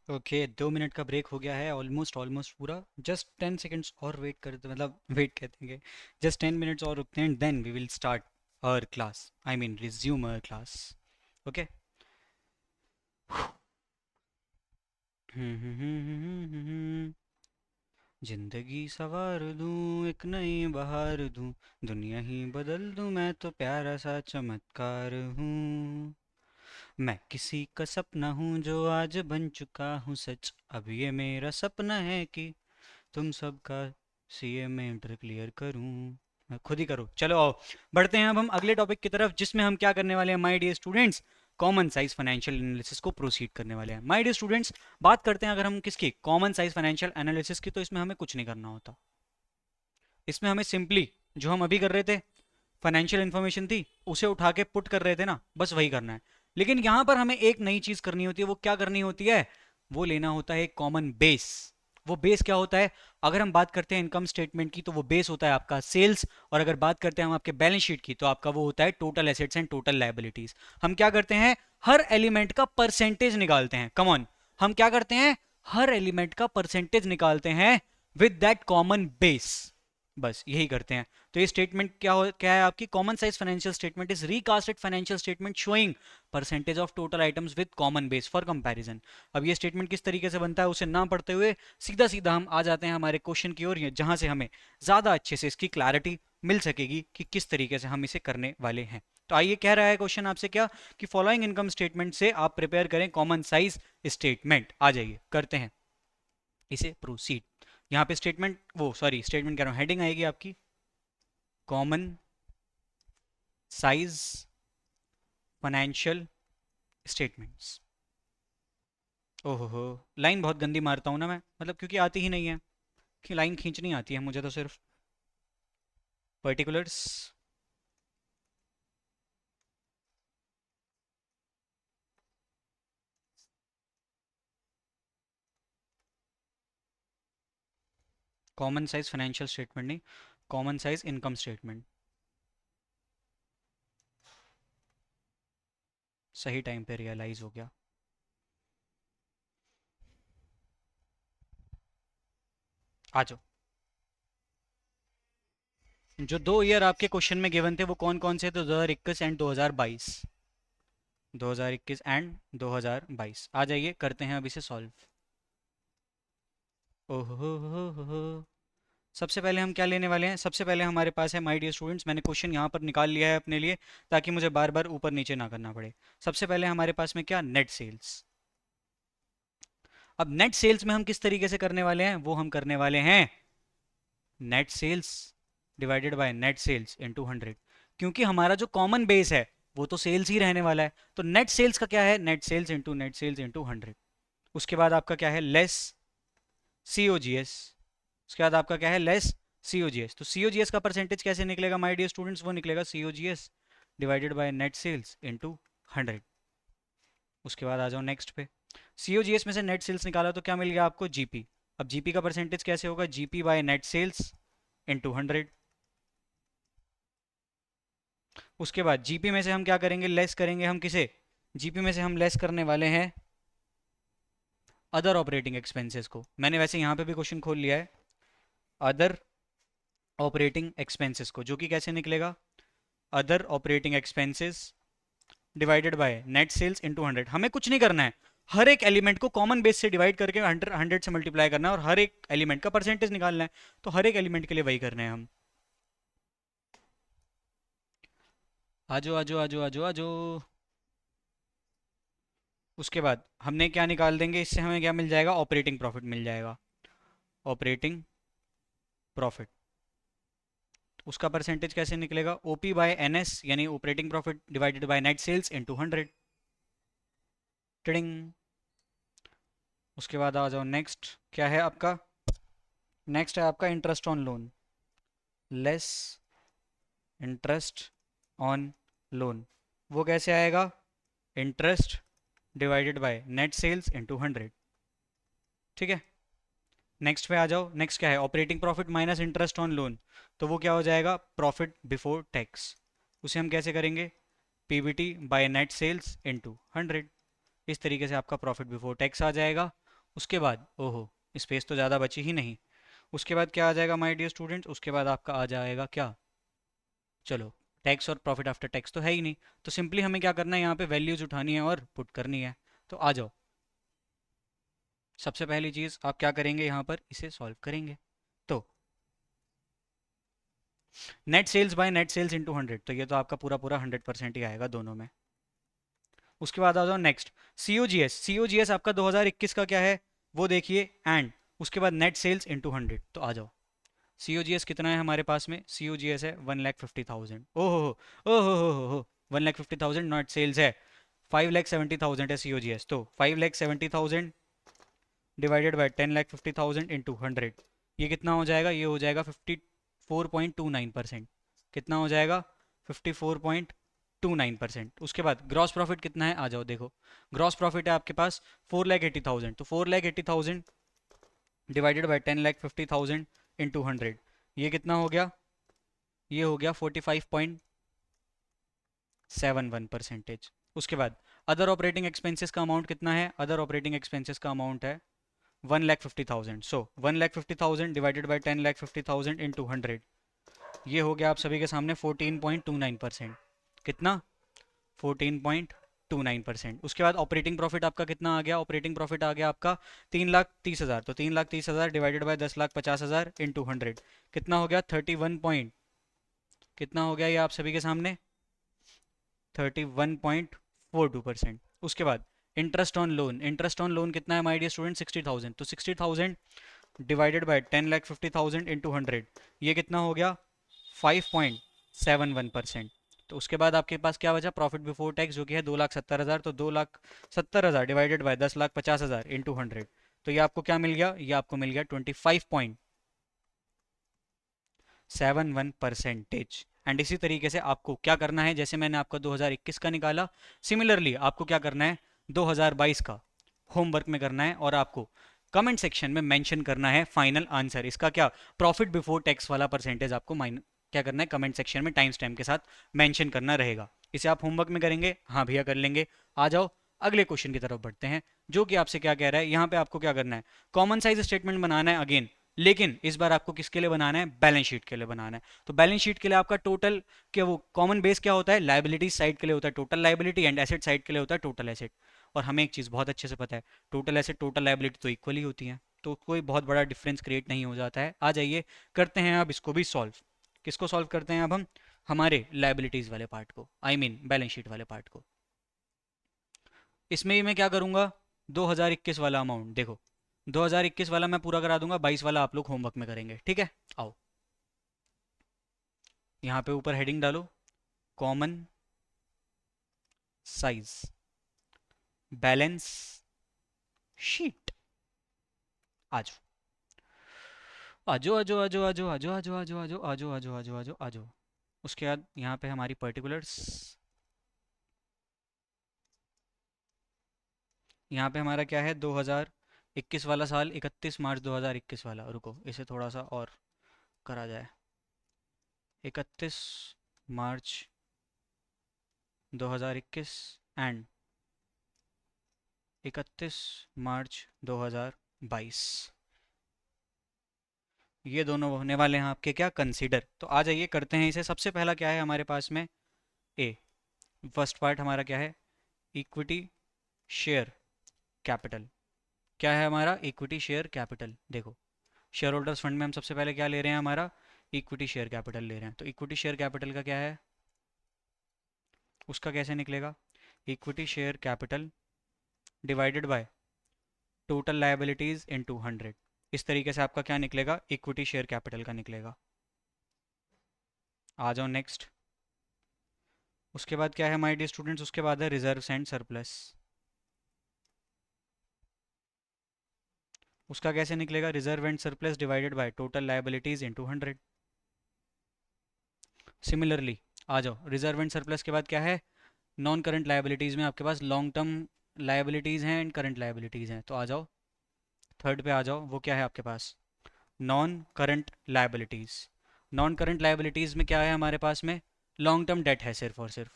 ओके, 2 मिनट का ब्रेक हो गया है, ऑलमोस्ट ऑलमोस्ट पूरा। जस्ट 10 सेकेंड्स और वेट करते, मतलब वेट कहते हैं, जस्ट 10 मिनट्स और रुकते हैं, then we will start our class, I mean resume our class. Okay. जिंदगी सवार दूं, एक नई बहार दूं, दुनिया ही बदल दूं, मैं तो प्यारा सा चमत्कार हूँ। मैं किसी का सपना हूँ जो आज बन चुका हूँ सच, अब ये मेरा सपना है कि तुम सबका सीए में इंटर क्लियर करूँ। मैं खुद ही करो, चलो आओ बढ़ते हैं अब हम अगले टॉपिक की तरफ, जिसमें हम क्या करने वाले हैं my dear students, common size financial analysis को प्रोसीड करने वाले हैं। माय डियर स्टूडेंट्स, बात करते हैं अगर हम किसकी, कॉमन साइज फाइनेंशियल एनालिसिस की, तो इसमें हमें कुछ नहीं करना होता। इसमें हमें सिंपली जो हम अभी कर रहे थे, फाइनेंशियल इन्फॉर्मेशन थी उसे उठा के पुट कर रहे थे ना, बस वही करना है। लेकिन यहां पर हमें एक नई चीज करनी होती है, वो क्या करनी होती है, वो लेना होता है एक कॉमन बेस। वो बेस क्या होता है, अगर हम बात करते हैं इनकम स्टेटमेंट की तो वो बेस होता है आपका सेल्स, और अगर बात करते हैं हम आपके बैलेंस शीट की तो आपका वो होता है total assets and total liabilities. हम क्या करते हैं, हर एलिमेंट का परसेंटेज निकालते हैं, कम ऑन, हम क्या करते हैं, हर एलिमेंट का परसेंटेज निकालते हैं विद दैट कॉमन बेस, बस यही करते हैं। तो ये स्टेटमेंट क्या है आपकी, common size financial statement is recasted financial statement showing percentage of total items with common base for comparison. अब ये स्टेटमेंट किस तरीके से बनता है उसे ना पढ़ते हुए सीधा सीधा हम आ जाते हैं हमारे क्वेश्चन की ओर, जहां से हमें ज्यादा अच्छे से इसकी क्लैरिटी मिल सकेगी कि किस तरीके से हम इसे करने वाले हैं। तो आइए, कह रहा है क्वेश्चन आपसे क्या, कि फॉलोइंग इनकम स्टेटमेंट से आप प्रिपेयर करें कॉमन साइज स्टेटमेंट। आ जाइए करते हैं इसे प्रोसीड। यहाँ पे स्टेटमेंट, वो सॉरी स्टेटमेंट कह रहा हूँ, हेडिंग आएगी आपकी कॉमन साइज फाइनेंशियल स्टेटमेंट्स। ओहो हो, लाइन बहुत गंदी मारता हूँ ना मैं, मतलब क्योंकि आती ही नहीं है, कि लाइन खींचनी आती है मुझे तो सिर्फ, particulars. Common size financial statement नहीं, कॉमन साइज इनकम स्टेटमेंट। सही टाइम पे रियलाइज हो गया। आ जाओ। जो 2 ईयर आपके क्वेश्चन में गिवन थे वो कौन कौन से थे, 2021 एंड 2022, 2021 एंड 2022। आ जाइए करते हैं अब इसे सॉल्व। ओहो हो, सबसे पहले हम क्या लेने वाले हैं, सबसे पहले हमारे पास है माय डियर स्टूडेंट्स, मैंने क्वेश्चन यहाँ पर निकाल लिया है अपने लिए ताकि मुझे बार बार ऊपर नीचे ना करना पड़े। सबसे पहले हमारे पास में क्या, नेट सेल्स। अब नेट सेल्स में हम किस तरीके से करने वाले हैं, वो हम करने वाले हैं net sales divided by net sales into 100, क्योंकि हमारा जो कॉमन बेस है वो तो सेल्स ही रहने वाला है। तो नेट सेल्स का क्या है, नेट सेल्स इनटू 100। उसके बाद आपका क्या है, लेस सीओजीएस। उसके बाद आपका क्या है, लेस सीओजीएस। तो सीओजीएस का परसेंटेज कैसे निकलेगा माय डियर स्टूडेंट्स, वो निकलेगा COGS divided by net sales into 100। उसके बाद आ जाओ नेक्स्ट पे, सीओजीएस में से नेट सेल्स निकाला तो क्या मिल गया आपको, जीपी। अब जीपी का परसेंटेज कैसे होगा, GP by net sales into 100। उसके बाद जीपी में से हम क्या करेंगे, लेस करेंगे हम किसे, जीपी में से हम लेस करने वाले हैं अदर ऑपरेटिंग एक्सपेंसेस को। मैंने वैसे यहाँ पे भी क्वेश्चन खोल लिया है, अदर ऑपरेटिंग एक्सपेंसेस को, जो कि कैसे निकलेगा, other operating expenses divided by net sales into 100। हमें कुछ नहीं करना है, हर एक एलिमेंट को कॉमन बेस से डिवाइड करके 100 से मल्टीप्लाई करना है और हर एक एलिमेंट का परसेंटेज निकालना है। तो हर एक एलिमेंट के लिए वही करना है हम। आजो आजो आजो आजो आजो। उसके बाद हमने क्या निकाल देंगे, इससे हमें क्या मिल जाएगा, ऑपरेटिंग प्रॉफिट मिल जाएगा, ऑपरेटिंग प्रॉफिट। उसका परसेंटेज कैसे निकलेगा, ओपी बाय एनएस यानी operating profit divided by net sales into 100। टिडिंग। उसके बाद आ जाओ नेक्स्ट, क्या है आपका, नेक्स्ट है आपका interest on loan, less interest on loan. वो कैसे आएगा, interest divided by net sales into 100। ठीक है, नेक्स्ट पे आ जाओ, नेक्स्ट क्या है, operating profit minus interest on loan. तो वो क्या हो जाएगा, प्रॉफिट बिफोर टैक्स। उसे हम कैसे करेंगे, PBT by net sales into 100। इस तरीके से आपका प्रॉफिट बिफोर टैक्स आ जाएगा। उसके बाद ओहो, स्पेस तो ज़्यादा बची ही नहीं। उसके बाद क्या आ जाएगा माय डियर स्टूडेंट्स, उसके बाद आपका आ जाएगा क्या, चलो टैक्स और प्रॉफिट आफ्टर टैक्स तो है ही नहीं, तो सिंपली हमें क्या करना है, यहाँ पे वैल्यूज उठानी है और पुट करनी है। तो आ जाओ, सबसे पहली चीज़ आप क्या करेंगे, यहाँ पर इसे सॉल्व करेंगे। तो net sales by net sales into 100, तो ये तो आपका पूरा पूरा 100% ही आएगा दोनों में। उसके बाद आ जाओ नेक्स्ट, सीओजीएस। सीओजीएस आपका 2021 का क्या है वो देखिए, एंड उसके बाद नेट सेल्स इनटू 100। तो आ जाओ, सीओजीएस कितना है हमारे पास में, सीओजीएस है 1,50,000। ओहो, ओहो हो, 1,50,000 नॉट सेल्स है, 5,70,000 है सीओजीएस। तो 5,70,000 डिवाइडेड बाय 10,50,000 इंटू 100, ये कितना हो जाएगा, ये हो जाएगा 54.29%। कितना हो जाएगा, 54.29%। उसके बाद ग्रॉस प्रॉफिट कितना है, आ जाओ देखो, ग्रॉस प्रॉफिट है आपके पास 4,80,000। तो 4,80,000 डिवाइडेड बाय 10,50,000 इंटू 100, ये कितना हो गया, ये हो गया 45.71%। उसके बाद अदर ऑपरेटिंग एक्सपेंसेस का अमाउंट कितना है, अदर ऑपरेटिंग एक्सपेंसेस का अमाउंट है 1,50,000। सो 1,50,000 डिवाइडेड बाई 10,50,000 इंटू 100, ये हो गया आप सभी के सामने 14.29%। कितना, 14.29%। उसके बाद ऑपरेटिंग प्रॉफिट आपका कितना आ गया, ऑपरेटिंग प्रॉफिट आ गया आपका 3,30,000। तो 3,30,000 डिवाइडेड बाय 10,50,000 इंटू 100, कितना हो गया 31 पॉइंट, कितना हो गया ये आप सभी के सामने 31.42%। उसके बाद interest on loan, interest on loan कितना है माय डियर स्टूडेंट, 60,000। तो 60,000 डिवाइडेड बाय 10,50,000 इंटू 100, ये कितना हो गया 5.71%। तो उसके बाद आपके पास क्या बचा, प्रॉफिट बिफोर टैक्स, जो कि है 2,70,000। तो 2,70,000 डिवाइडेड बाय 10,50,000 इंटू 100, तो ये आपको क्या मिल गया, ये आपको मिल गया 25.71%। एंड इसी तरीके से आपको क्या करना है, जैसे मैंने आपका 2021 का निकाला, सिमिलरली आपको क्या करना है 2022 का होमवर्क में करना है, और आपको कमेंट सेक्शन में मेंशन करना है फाइनल आंसर। इसका क्या, प्रॉफिट बिफोर टैक्स वाला परसेंटेज आपको क्या करना है, कमेंट सेक्शन में टाइम स्टैम्प के साथ मेंशन करना रहेगा। इसे आप होमवर्क में करेंगे, हाँ भैया कर लेंगे। आ जाओ अगले क्वेश्चन की तरफ बढ़ते हैं, जो कि आपसे क्या कह रहा है, यहाँ पे आपको क्या करना है, कॉमन साइज स्टेटमेंट बनाना है अगेन, लेकिन इस बार आपको किसके लिए बनाना है, बैलेंस शीट के लिए बनाना है। तो बैलेंस शीट के लिए आपका टोटल के वो कॉमन बेस क्या होता है, लाइबिलिटी साइड के लिए होता है total liability, and asset side के लिए होता है टोटल एसेट। और हमें एक चीज़ बहुत अच्छे से पता है, टोटल एसेट टोटल लाइबिलिटी तो इक्वली होती है। तो कोई बहुत बड़ा डिफरेंस क्रिएट नहीं हो जाता है। आ जाइए करते हैं अब इसको भी सॉल्व। किसको सॉल्व करते हैं अब हम? हमारे लाइबिलिटीज़ वाले पार्ट को, आई मीन बैलेंस शीट वाले पार्ट को। इसमें ही मैं क्या करूँगा, 2021 वाला अमाउंट देखो, 2021 वाला मैं पूरा करा दूंगा, 22 वाला आप लोग होमवर्क में करेंगे, ठीक है। आओ यहाँ पे ऊपर हेडिंग डालो, कॉमन साइज बैलेंस शीट। आज आजो आजो आजो आजो आजो आजो आजो आजो आजो आजो आजो आजो आजो। उसके बाद यहाँ पे हमारी पर्टिकुलर्स, यहाँ पे हमारा क्या है, 2021 वाला साल, 31 मार्च 2021 वाला। रुको इसे थोड़ा सा और करा जाए, 31 मार्च 2021 एंड 31 मार्च 2022, ये दोनों होने वाले हैं आपके क्या, कंसीडर। तो आ जाइए करते हैं इसे। सबसे पहला क्या है हमारे पास में, ए, फर्स्ट पार्ट हमारा क्या है, इक्विटी शेयर कैपिटल। क्या है हमारा, इक्विटी शेयर कैपिटल। देखो शेयर होल्डर्स फंड में हम सबसे पहले क्या ले रहे हैं, हमारा इक्विटी शेयर कैपिटल ले रहे हैं। तो इक्विटी शेयर कैपिटल का क्या है, उसका कैसे निकलेगा, equity share capital divided by total liabilities into 100। इस तरीके से आपका क्या निकलेगा, इक्विटी शेयर कैपिटल का निकलेगा। आ जाओ नेक्स्ट। उसके बाद क्या है माय डियर स्टूडेंट्स, उसके बाद है रिजर्व्स एंड सरप्लस। उसका कैसे निकलेगा, reserve and surplus divided by total liabilities into 100। Similarly आ जाओ, रिजर्व एंड सरप्लस के बाद क्या है, नॉन करंट लाइबिलिटीज़ में आपके पास लॉन्ग टर्म लाइबिलिटीज़ हैं एंड करंट लाइबिलिटीज़ हैं। तो आ जाओ थर्ड पे आ जाओ, वो क्या है आपके पास, non current liabilities. Non current liabilities में क्या है हमारे पास में, लॉन्ग टर्म डेट है सिर्फ और सिर्फ,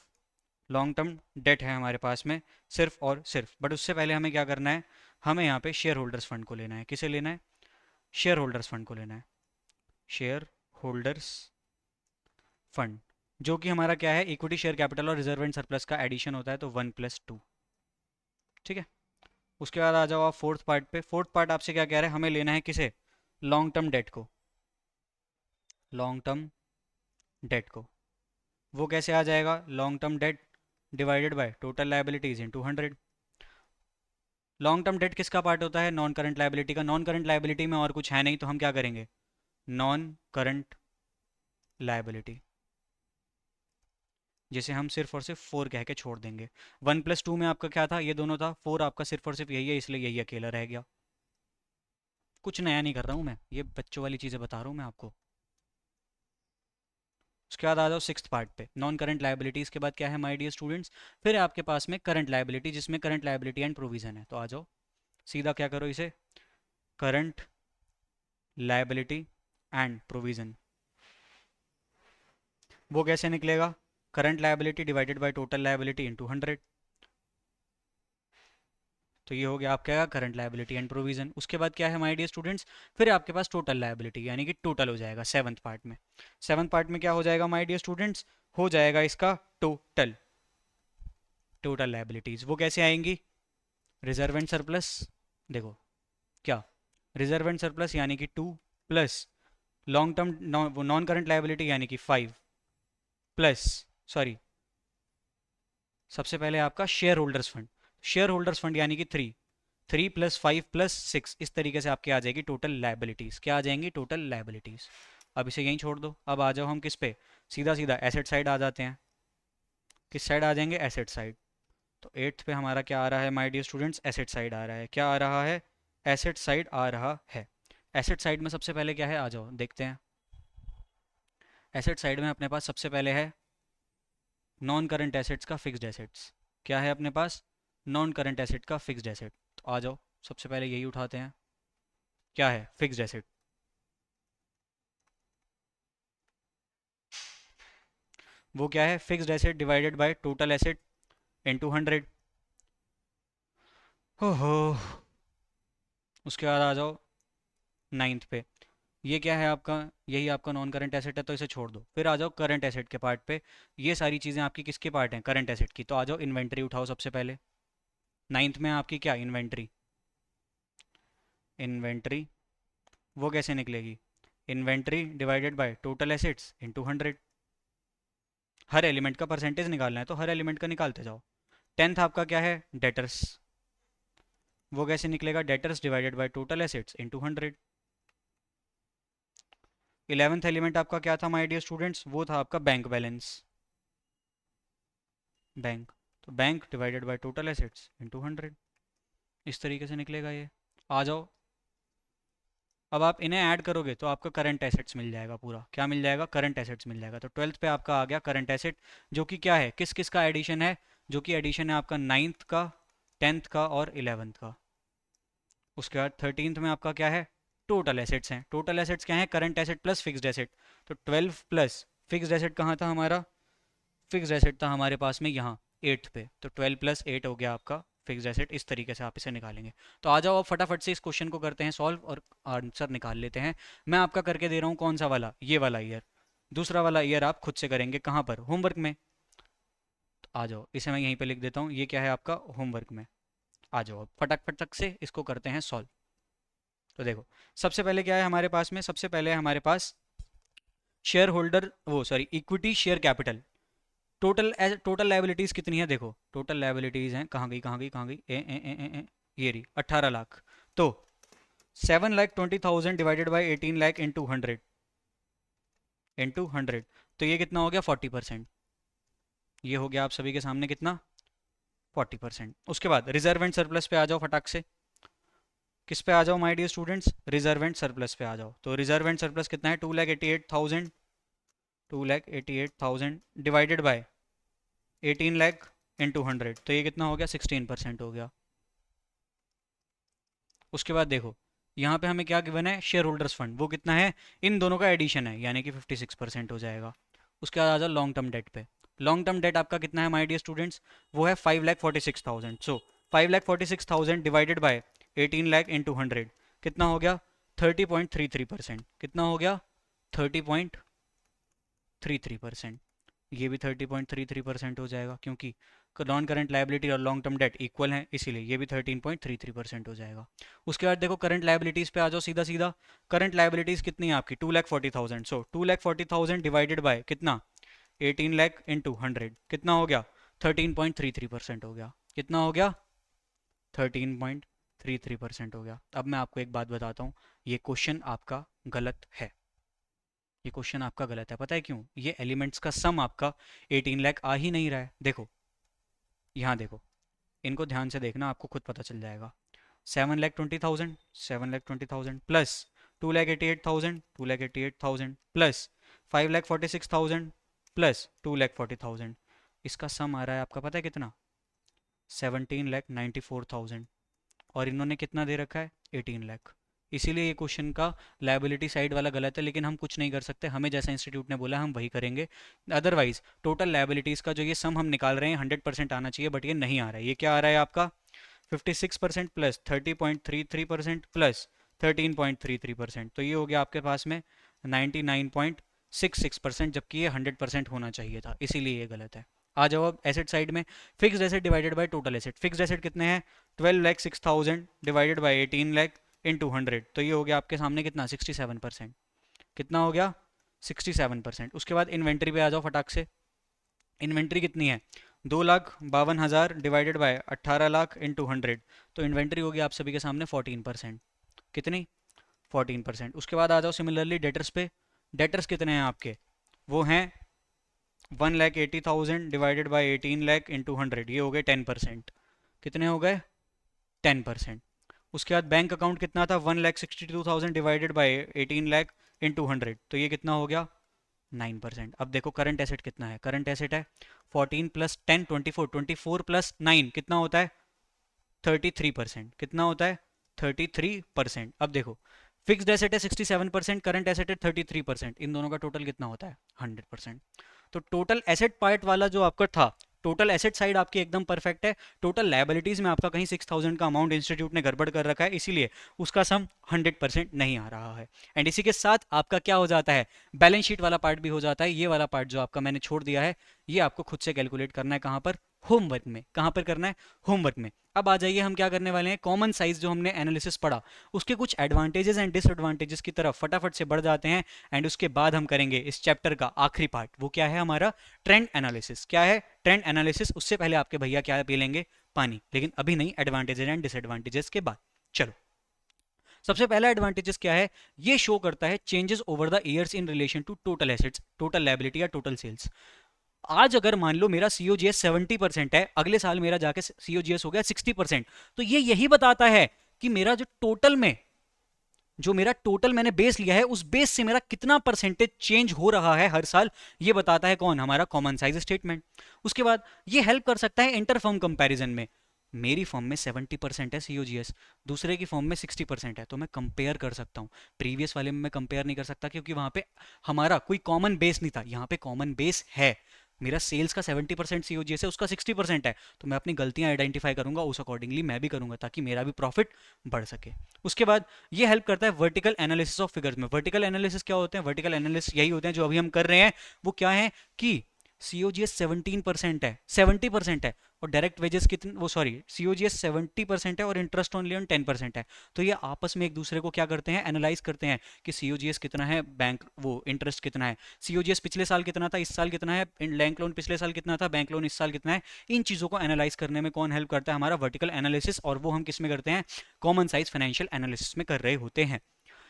लॉन्ग टर्म डेट है हमारे पास में सिर्फ और सिर्फ। बट उससे पहले हमें क्या करना है, हमें यहाँ पे शेयर होल्डर्स फंड को लेना है। किसे लेना है, शेयर होल्डर्स फंड को लेना है, शेयर होल्डर्स फंड, जो कि हमारा क्या है, इक्विटी शेयर कैपिटल और रिजर्व एंड सरप्लस का एडिशन होता है, तो 1+2, ठीक है। उसके बाद आ जाओ आप फोर्थ पार्ट पे। फोर्थ पार्ट आपसे क्या कह रहा है, हमें लेना है किसे, लॉन्ग टर्म डेट को, लॉन्ग टर्म डेट को। वो कैसे आ जाएगा, long term date divided by total liabilities into 100। Long term date किसका पार्ट होता है, नॉन करंट लाइबिलिटी का। नॉन करंट लाइबिलिटी में और कुछ है नहीं, तो हम क्या करेंगे, नॉन करंट लाइबिलिटी, जिसे हम सिर्फ और सिर्फ 4 कह के छोड़ देंगे। 1+2 में आपका क्या था, ये दोनों था, 4 आपका सिर्फ और सिर्फ यही है, इसलिए यही अकेला रह गया। कुछ नया नहीं कर रहा हूँ मैं, ये बच्चों वाली चीज़ें बता रहा हूँ मैं आपको। उसके बाद आ जाओ सिक्स्थ पार्ट पे, नॉन करंट लाइबिलिटीज़ के बाद क्या है माय डियर स्टूडेंट्स, फिर आपके पास में करंट लाइबिलिटी, जिसमें करंट लाइबिलिटी एंड प्रोविजन है। तो आ जाओ सीधा क्या करो इसे, करंट लाइबिलिटी एंड प्रोविजन। वो कैसे निकलेगा, current liability divided by total liability into 100। तो ये हो गया आपका करंट लाइबिलिटी एंड प्रोविजन। उसके बाद क्या है माय डियर स्टूडेंट्स, फिर आपके पास टोटल लाइबिलिटी, यानी कि टोटल हो जाएगा सेवन्थ पार्ट में। सेवन्थ पार्ट में क्या हो जाएगा माय डियर स्टूडेंट्स, हो जाएगा इसका टोटल, टोटल लाइबिलिटीज। वो कैसे आएंगी, रिजर्व एंड सरप्लस, देखो क्या, रिजर्व एंड सरप्लस यानी कि 2 plus long term non current liability यानी कि 5 प्लस, सॉरी सबसे पहले आपका share holders fund, share holders fund यानी कि 3, 3+5+6, इस तरीके से आपके आ जाएगी टोटल लाइबिलिटीज़। क्या आ जाएंगी, टोटल लाइबिलिटीज़। अब इसे यहीं छोड़ दो, अब आ जाओ हम किस पे, सीधा सीधा एसेट साइड आ जाते हैं। किस साइड आ जाएंगे, एसेट साइड। तो एट्थ पे हमारा क्या आ रहा है my dear students, asset side आ रहा है। क्या आ रहा है, एसेट साइड आ रहा है। एसेट साइड में सबसे पहले क्या है, आ जाओ देखते हैं। एसेट साइड में अपने पास सबसे पहले है नॉन करंट एसेट्स का फिक्स्ड एसेट्स। क्या है अपने पास, नॉन करंट एसेट का फिक्स्ड एसेट। तो आ जाओ सबसे पहले यही उठाते हैं। क्या है, फिक्स्ड एसेट। वो क्या है, fixed asset divided by total asset into 100। हो उसके बाद आ जाओ नाइन्थ पे, ये क्या है आपका, यही आपका नॉन करंट एसेट है, तो इसे छोड़ दो। फिर आ जाओ करंट एसेट के पार्ट पे। ये सारी चीज़ें आपकी किसके पार्ट हैं, करंट एसेट की। तो आ जाओ इन्वेंट्री उठाओ सबसे पहले। नाइन्थ में आपकी क्या, इन्वेंट्री। इन्वेंट्री, वो कैसे निकलेगी? Inventory divided by total assets into 100। Her element का परसेंटेज निकालना है तो हर एलिमेंट का निकालते जाओ। 10th आपका क्या है? डेटर्स, वो कैसे निकलेगा? Debtors divided by total assets into 100। 11th element आपका क्या था माय डियर स्टूडेंट्स? वो था आपका बैंक बैलेंस, बैंक, तो bank divided by total assets into 100। इस तरीके से निकलेगा ये। आ जाओ, अब आप इन्हें ऐड करोगे तो आपका करंट एसेट्स मिल जाएगा पूरा। क्या मिल जाएगा? करंट एसेट्स मिल जाएगा। तो 12th पे आपका आ गया करंट एसेट, जो कि क्या है, किस किस का एडिशन है? जो कि एडिशन है आपका 9th का, 10th का और 11th का। उसके बाद 13th में आपका क्या है? टोटल एसेट्स हैं। टोटल एसेट्स क्या है? Current asset plus fixed asset. तो 12 प्लस फिक्स्ड एसेट कहाँ था हमारा? फिक्स्ड एसेट था हमारे पास में यहाँ 8th पे। तो 12 प्लस 8 हो गया आपका फिक्स्ड एसेट। इस तरीके से आप इसे निकालेंगे। तो आ जाओ अब फटाफट से इस क्वेश्चन को करते हैं सॉल्व और आंसर निकाल लेते हैं। मैं आपका करके दे रहा हूँ कौन सा वाला? ये वाला ईयर। दूसरा वाला ईयर आप खुद से करेंगे कहाँ पर? होमवर्क में। तो आ जाओ, इसे मैं यहीं पे लिख देता हूँ, ये क्या है आपका? होमवर्क में। आ जाओ अब फटक फटक से इसको करते हैं सॉल्व। तो देखो, सबसे पहले क्या है हमारे पास में? सबसे पहले है हमारे पास शेयर होल्डर, वो sorry, equity share capital. Total total liabilities कितनी है? देखो टोटल लायबिलिटीज हैं, कहाँ गई कहाँ गई कहाँ गई, ये रही 18 लाख। तो 7,20,000 divided by 18 lakh into 100, into 100, तो ये कितना हो गया? 40%। ये हो गया आप सभी के सामने कितना? 40%। उसके बाद रिजर्व एंड सरप्लस पे आ जाओ फटाक से। किस पे आ जाओ my dear students? Reserve and surplus पे आ जाओ। तो रिजर्व एंड सरप्लस कितना है? 2,88,000, 2,88,000 डिवाइडेड बाय 18 लाख इंटू 100, तो ये कितना हो गया? 16% हो गया। उसके बाद देखो, यहाँ पे हमें क्या गिवन है? शेयर होल्डर्स फंड, वो कितना है? इन दोनों का एडिशन है, यानी कि 56% हो जाएगा। उसके बाद आ जाओ लॉन्ग टर्म डेट पे। लॉन्ग टर्म डेट आपका कितना है माय डियर स्टूडेंट्स? वो है 5,46,000। सो 5,46,000 डिवाइडेड बाय 18 लाख इंटू 100, कितना हो गया? 30.33%। कितना हो गया? 30.33%। ये भी 30.33% हो जाएगा, क्योंकि नॉन करंट लायबिलिटी और लॉन्ग टर्म डेट इक्वल हैं, इसीलिए ये भी 13.33% हो जाएगा। उसके बाद देखो करंट लायबिलिटीज़ पे आ जाओ सीधा सीधा। करंट लायबिलिटीज़ कितनी है आपकी? 2,40,000। सो 2,40,000 डिवाइडेड बाय कितना? 18 लाख इंटू 100, कितना हो गया? 13.33% हो गया। कितना हो गया? 13.33% हो गया। अब मैं आपको एक बात बताता हूँ, ये क्वेश्चन आपका गलत है। ये क्वेश्चन आपका गलत है, पता है क्यों? ये एलिमेंट्स का सम आपका 18 लाख आ ही नहीं रहा है। देखो यहाँ देखो, इनको ध्यान से देखना, आपको खुद पता चल जाएगा। 7,20,000, 7,20,000 प्लस 2,88,000, 2,88,000 प्लस 5,46,000 प्लस 2,40,000, इसका सम आ रहा है आपका पता है कितना? 17,94,000। और इन्होंने कितना दे रखा है? 18 लाख। इसीलिए ये क्वेश्चन का लायबिलिटी साइड वाला गलत है, लेकिन हम कुछ नहीं कर सकते, हमें जैसा इंस्टीट्यूट ने बोला हम वही करेंगे। अदरवाइज टोटल लायबिलिटीज़ का जो ये सम हम निकाल रहे हैं 100% आना चाहिए, बट ये नहीं आ रहा है। ये क्या आ रहा है आपका? 56% प्लस 30.33% प्लस 13.33%, तो ये हो गया आपके पास में 99.66%, जबकि ये 100% होना चाहिए था, इसीलिए ये गलत है। आ जाओ अब एसेट साइड में। Fixed asset divided by total asset. Fixed asset कितने हैं? 12,06,000 डिवाइडेड बाय 18 लाख इंटू 100, तो ये हो गया आपके सामने कितना? 67%। कितना हो गया? 67%। उसके बाद इन्वेंट्री पे आ जाओ फटाक से। इन्वेंट्री कितनी है? 2,52,000 डिवाइडेड बाय 18 लाख इंटू 100, तो इन्वेंट्री होगी आप सभी के सामने 14%। कितनी? 14%। उसके बाद आ जाओ सिमिलरली डेटर्स पे। डेटर्स कितने हैं आपके? वो हैं 1,80,000 डिवाइडेड बाई 18 लाख इंटू 100, ये हो गए 10%। कितने हो गए? 10%। उसके बाद बैंक अकाउंट कितना था? 1,62,000 डिवाइडेड बाई 18 लाख इंटू 100, तो ये कितना हो गया? 9%। अब देखो करंट एसेट कितना है? करंट एसेट है 14 प्लस 10 24, 24 प्लस 9 कितना होता है? 33%। कितना होता है? 33%। अब देखो फिक्स्ड एसेट है 67%, करंट एसेट है 33%, इन दोनों का टोटल कितना होता है? 100%। तो टोटल एसेट पार्ट वाला जो आपका था, टोटल एसेट साइड आपकी एकदम परफेक्ट है। टोटल लायबिलिटीज में आपका कहीं 6,000 का अमाउंट इंस्टीट्यूट ने गड़बड़ कर रखा है, इसीलिए उसका सम 100% नहीं आ रहा है। एंड इसी के साथ आपका क्या हो जाता है? बैलेंस शीट वाला पार्ट भी हो जाता है। ये वाला पार्ट जो आपका मैंने छोड़ दिया है, ये आपको खुद से कैलकुलेट करना है कहाँ पर? होमवर्क में। कहाँ पर करना है? होमवर्क में। अब आ जाइए, हम क्या करने वाले हैं, कॉमन साइज जो हमने एनालिसिस पढ़ा उसके कुछ एडवांटेजेस एंड डिसएडवांटेजेस की तरफ फटाफट से बढ़ जाते हैं। एंड उसके बाद हम करेंगे इस चैप्टर का आखिरी पार्ट, वो क्या है हमारा ट्रेंड एनालिसिस। क्या है ट्रेंड एनालिसिस? उससे पहले आपके भैया क्या पी लेंगे? पानी। लेकिन अभी नहीं, एडवांटेजेस एंड डिसएडवांटेजेस के बाद। चलो, सबसे पहला एडवांटेजेस क्या है? ये शो करता है changes over the years in relation to total assets, total liability या टोटल सेल्स। आज अगर मान लो मेरा सीओजीएस 70% है, अगले साल मेरा जाके सीओजीएस हो गया 60%, तो ये यही बताता है कि मेरा जो मेरा टोटल मैंने बेस लिया है उस बेस से मेरा कितना परसेंटेज चेंज हो रहा है हर साल। ये बताता है कौन? हमारा कॉमन साइज स्टेटमेंट। उसके बाद ये हेल्प कर सकता है इंटर फर्म कंपैरिजन में। मेरी फॉर्म में 70% है सीओजीएस, दूसरे की फॉर्म में 60% है, तो मैं कंपेयर कर सकता हूँ। प्रीवियस वाले में मैं कंपेयर नहीं कर सकता क्योंकि वहां पे हमारा कोई कॉमन बेस नहीं था, यहाँ पे कॉमन बेस है। मेरा सेल्स का 70% सीओजीएस है, उसका 60% है, तो मैं अपनी गलतियां आइडेंटिफाई करूंगा, उस अकॉर्डिंगली मैं भी करूंगा ताकि मेरा भी प्रॉफिट बढ़ सके। उसके बाद ये हेल्प करता है वर्टिकल एनालिसिस ऑफ फिगर्स में। वर्टिकल एनालिसिस क्या होते हैं? वर्टिकल एनालिसिस यही होते हैं जो अभी हम कर रहे हैं। वो क्या है कि सीओजीएस 17% है, 70% है, और डायरेक्ट वेजेस कितने, वो सॉरी, सीओजीएस 70% है और इंटरेस्ट ओनली ऑन 10% है। तो ये आपस में एक दूसरे को क्या करते हैं? एनालाइज करते हैं कि सीओजीएस कितना है, बैंक वो इंटरेस्ट कितना है, सीओजीएस पिछले साल कितना था, इस साल कितना है, बैंक लोन पिछले साल कितना था, बैंक लोन इस साल कितना है। इन चीज़ों को एनालाइज करने में कौन हेल्प करता है? हमारा वर्टिकल एनालिसिस। और वो हम किस में करते हैं? कॉमन साइज फाइनेंशियल एनालिसिस में कर रहे होते हैं।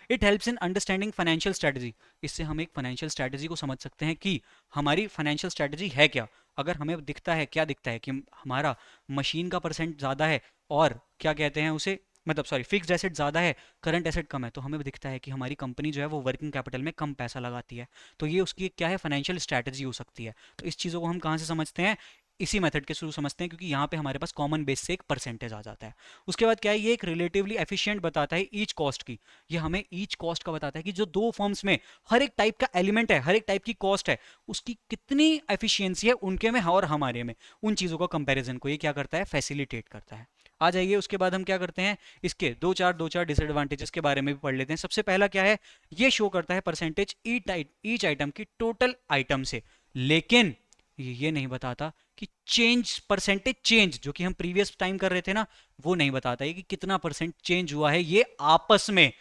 It helps in understanding financial strategy. इससे हम एक फाइनेंशियल स्ट्रेटजी को समझ सकते हैं कि हमारी फाइनेंशियल स्ट्रेटजी है क्या। अगर हमें दिखता है, क्या दिखता है कि हमारा मशीन का परसेंट ज़्यादा है और क्या कहते हैं उसे, मतलब सॉरी, फिक्स्ड एसेट ज़्यादा है, करंट एसेट कम है, तो हमें दिखता है कि हमारी कंपनी जो है वो वर्किंग कैपिटल में कम पैसा लगाती है। तो ये उसकी क्या है? फाइनेंशियल स्ट्रैटेजी हो सकती है। तो इस चीज़ों को हम कहाँ से समझते हैं? इसी मेथड के थ्रू समझते हैं, क्योंकि यहाँ पे हमारे पास कॉमन बेस से एक परसेंटेज आ जाता है। उसके बाद क्या है? ये एक रिलेटिवली एफिशिएंट बताता है ईच कॉस्ट की। ये हमें ईच कॉस्ट का बताता है कि जो दो फॉर्म्स में हर एक टाइप का एलिमेंट है, हर एक टाइप की कॉस्ट है, उसकी कितनी एफिशिएंसी है उनके में और हमारे में। उन चीज़ों का कंपैरिजन को ये क्या करता है? फैसिलिटेट करता है। आ जाइए, उसके बाद हम क्या करते हैं, इसके दो चार डिसएडवांटेजेस के बारे में भी पढ़ लेते हैं। सबसे पहला क्या है? ये शो करता है परसेंटेज ईच आइटम की टोटल आइटम से। लेकिन ये नहीं बताता कि चेंज, परसेंटेज चेंज जो कि हम प्रीवियस टाइम कर रहे थे ना, वो नहीं बताता है कि कितना परसेंट चेंज हुआ है। ये आपस में